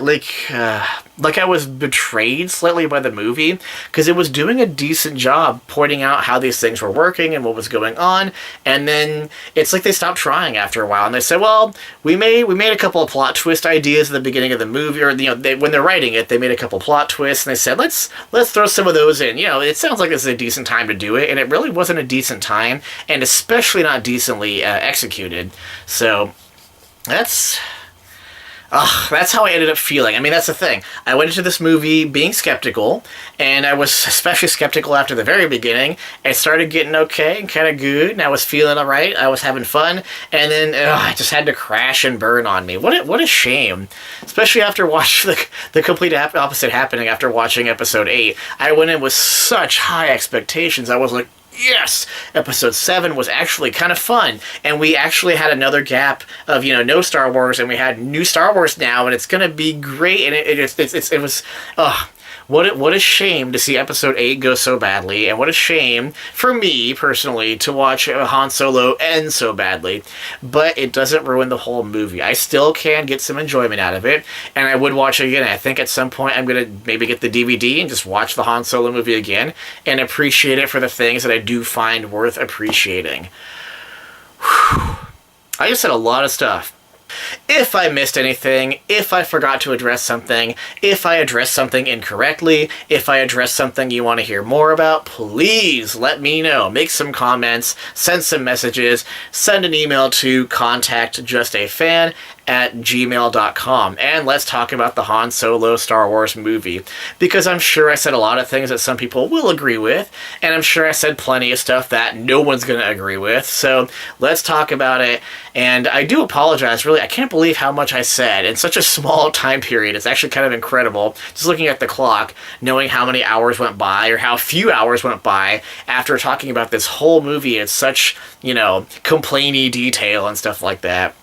Speaker 1: like I was betrayed slightly by the movie, because it was doing a decent job pointing out how these things were working and what was going on, and then it's like they stopped trying after a while, and they said, well, we made a couple of plot twist ideas at the beginning of the movie, or when they're writing it, they made a couple plot twists, and they said, let's throw some of those in. It sounds like this is a decent time to do it, and it really wasn't a decent time, and especially not decently executed. So that's how I ended up feeling. I mean, that's the thing. I went into this movie being skeptical, and I was especially skeptical after the very beginning. It started getting okay and kind of good, and I was feeling all right. I was having fun, and then it just had to crash and burn on me. What a shame. Especially after watching the complete opposite happening after watching episode 8. I went in with such high expectations. I was like, yes, episode 7 was actually kind of fun, and we actually had another gap of no Star Wars, and we had new Star Wars now, and it's gonna be great. And it was what a shame to see episode 8 go so badly, and what a shame for me personally to watch Han Solo end so badly. But it doesn't ruin the whole movie. I still can get some enjoyment out of it, and I would watch it again. I think at some point I'm gonna maybe get the DVD and just watch the Han Solo movie again and appreciate it for the things that I do find worth appreciating. Whew. I just said a lot of stuff. If I missed anything, if I forgot to address something, if I addressed something incorrectly, if I addressed something you want to hear more about, please let me know. Make some comments, send some messages, send an email to contactjustafan@gmail.com, and let's talk about the Han Solo Star Wars movie, because I'm sure I said a lot of things that some people will agree with, and I'm sure I said plenty of stuff that no one's going to agree with, so let's talk about it. And I do apologize, really. I can't believe how much I said in such a small time period. It's actually kind of incredible, just looking at the clock, knowing how many hours went by, or how few hours went by after talking about this whole movie in such, complainy detail and stuff like that.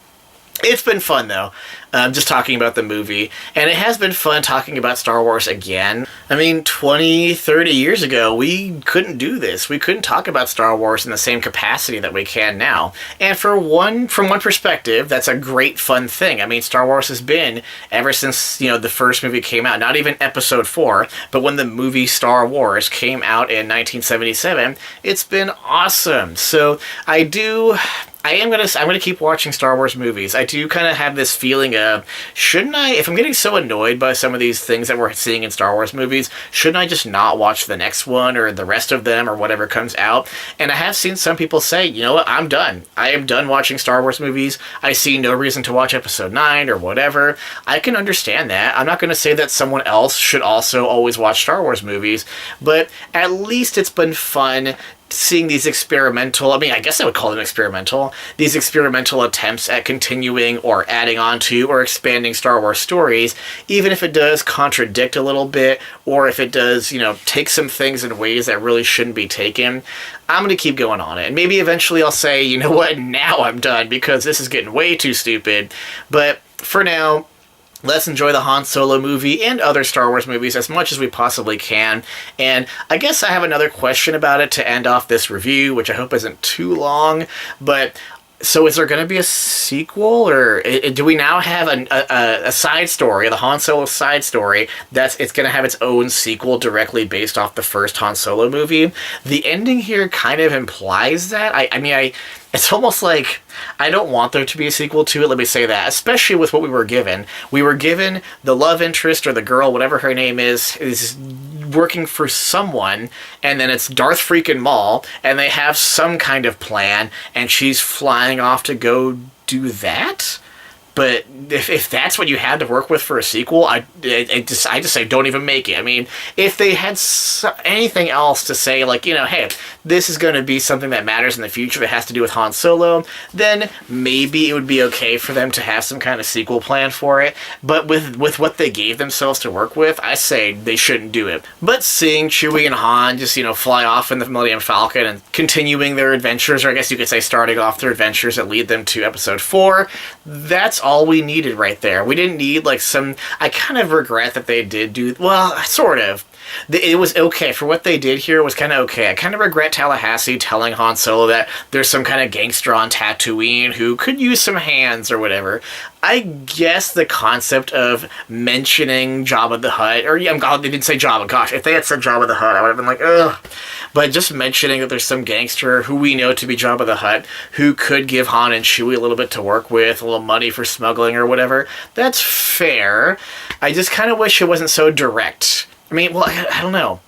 Speaker 1: It's been fun, though, just talking about the movie, and it has been fun talking about Star Wars again. I mean, 20, 30 years ago, we couldn't do this. We couldn't talk about Star Wars in the same capacity that we can now. And from one perspective, that's a great, fun thing. I mean, Star Wars has been, ever since, the first movie came out, not even Episode 4, but when the movie Star Wars came out in 1977, it's been awesome. So I'm gonna keep watching Star Wars movies. I do kind of have this feeling of, shouldn't I, if I'm getting so annoyed by some of these things that we're seeing in Star Wars movies, shouldn't I just not watch the next one or the rest of them or whatever comes out? And I have seen some people say, you know what, I'm done. I am done watching Star Wars movies. I see no reason to watch Episode 9 or whatever. I can understand that. I'm not going to say that someone else should also always watch Star Wars movies, but at least it's been fun seeing these experimental, I guess I would call them experimental, these experimental attempts at continuing or adding on to or expanding Star Wars stories, even if it does contradict a little bit, or if it does, take some things in ways that really shouldn't be taken. I'm going to keep going on it. And maybe eventually I'll say, you know what, now I'm done because this is getting way too stupid. But for now, let's enjoy the Han Solo movie and other Star Wars movies as much as we possibly can. And I guess I have another question about it to end off this review, which I hope isn't too long. But so is there going to be a sequel, or do we now have a side story, the Han Solo side story, it's going to have its own sequel directly based off the first Han Solo movie? The ending here kind of implies that. It's almost like I don't want there to be a sequel to it, let me say that, especially with what we were given. We were given the love interest, or the girl, whatever her name is working for someone, and then it's Darth freaking Maul, and they have some kind of plan, and she's flying off to go do that? But if that's what you had to work with for a sequel, I just say don't even make it. I mean, if they had anything else to say, like, you know, hey, this is going to be something that matters in the future that has to do with Han Solo, then maybe it would be okay for them to have some kind of sequel plan for it. But with what they gave themselves to work with, I say they shouldn't do it. But seeing Chewie and Han just, you know, fly off in the Millennium Falcon and continuing their adventures, or I guess you could say starting off their adventures that lead them to Episode 4, that's all we needed right there. We didn't need, like, some... I kind of regret that they did do... Well, sort of. It was okay. For what they did here, it was kind of okay. I kind of regret Tallahassee telling Han Solo that there's some kind of gangster on Tatooine who could use some hands or whatever. I guess the concept of mentioning Jabba the Hutt, or yeah, they didn't say Jabba, gosh, if they had said Jabba the Hutt, I would have been like, ugh. But just mentioning that there's some gangster who we know to be Jabba the Hutt who could give Han and Chewie a little bit to work with, a little money for smuggling or whatever, that's fair. I just kind of wish it wasn't so direct. I mean, well, I don't know.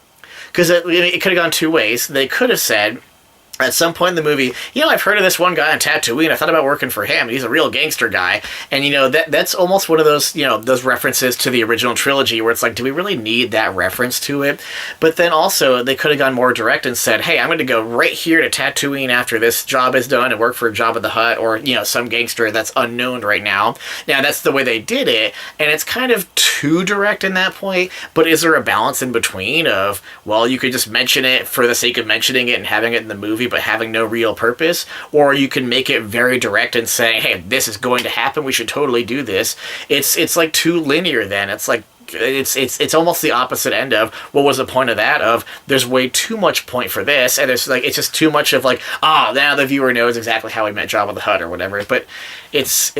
Speaker 1: Because it could have gone two ways. They could have said, at some point in the movie, you know, I've heard of this one guy on Tatooine. I thought about working for him. He's a real gangster guy. And, you know, that's almost one of those, you know, those references to the original trilogy where it's like, do we really need that reference to it? But then also, they could have gone more direct and said, hey, I'm going to go right here to Tatooine after this job is done and work for Jabba the Hutt or, you know, some gangster that's unknown right now. Now, that's the way they did it. And it's kind of too direct in that point. But is there a balance in between of, well, you could just mention it for the sake of mentioning it and having it in the movie, but having no real purpose, or you can make it very direct and say, hey, this is going to happen, we should totally do this. It's like too linear then. It's like it's almost the opposite end of what was the point of that, of there's way too much point for this, and there's like it's just too much of like, now the viewer knows exactly how he met Jabba the Hutt or whatever. But it's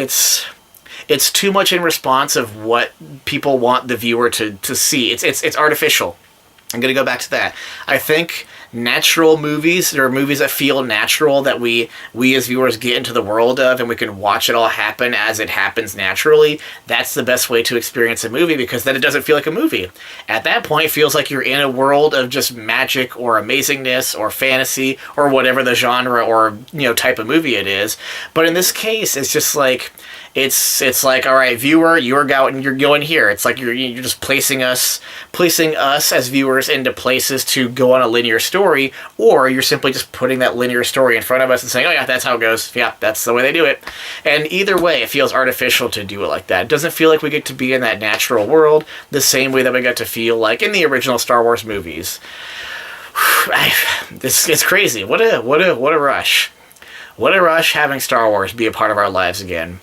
Speaker 1: too much in response of what people want the viewer to see. It's artificial. I'm going to go back to that. I think natural movies, or movies that feel natural, that we as viewers get into the world of, and we can watch it all happen as it happens naturally, that's the best way to experience a movie, because then it doesn't feel like a movie. At that point, it feels like you're in a world of just magic or amazingness or fantasy or whatever the genre or, you know, type of movie it is. But in this case, it's just like... It's like, all right, viewer, you're going here. It's like you're just placing us as viewers into places to go on a linear story, or you're simply just putting that linear story in front of us and saying, oh yeah, that's how it goes. Yeah, that's the way they do it. And either way, it feels artificial to do it like that. It doesn't feel like we get to be in that natural world the same way that we got to feel like in the original Star Wars movies. It's crazy. What a rush. What a rush having Star Wars be a part of our lives again.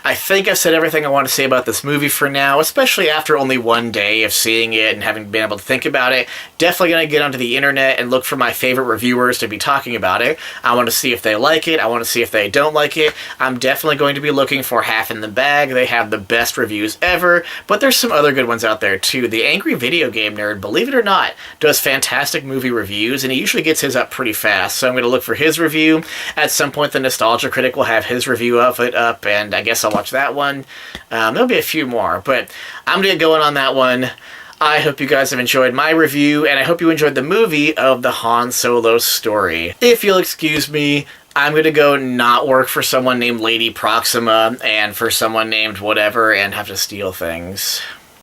Speaker 1: I think I've said everything I want to say about this movie for now, especially after only one day of seeing it and having been able to think about it. Definitely going to get onto the internet and look for my favorite reviewers to be talking about it. I want to see if they like it. I want to see if they don't like it. I'm definitely going to be looking for Half in the Bag. They have the best reviews ever, but there's some other good ones out there too. The Angry Video Game Nerd, believe it or not, does fantastic movie reviews, and he usually gets his up pretty fast, so I'm going to look for his review. At some point, the Nostalgia Critic will have his review of it up, and I guess I'll watch that one. There'll be a few more, but I'm going to get going on that one. I hope you guys have enjoyed my review, and I hope you enjoyed the movie of the Han Solo story. If you'll excuse me, I'm going to go not work for someone named Lady Proxima and for someone named whatever and have to steal things.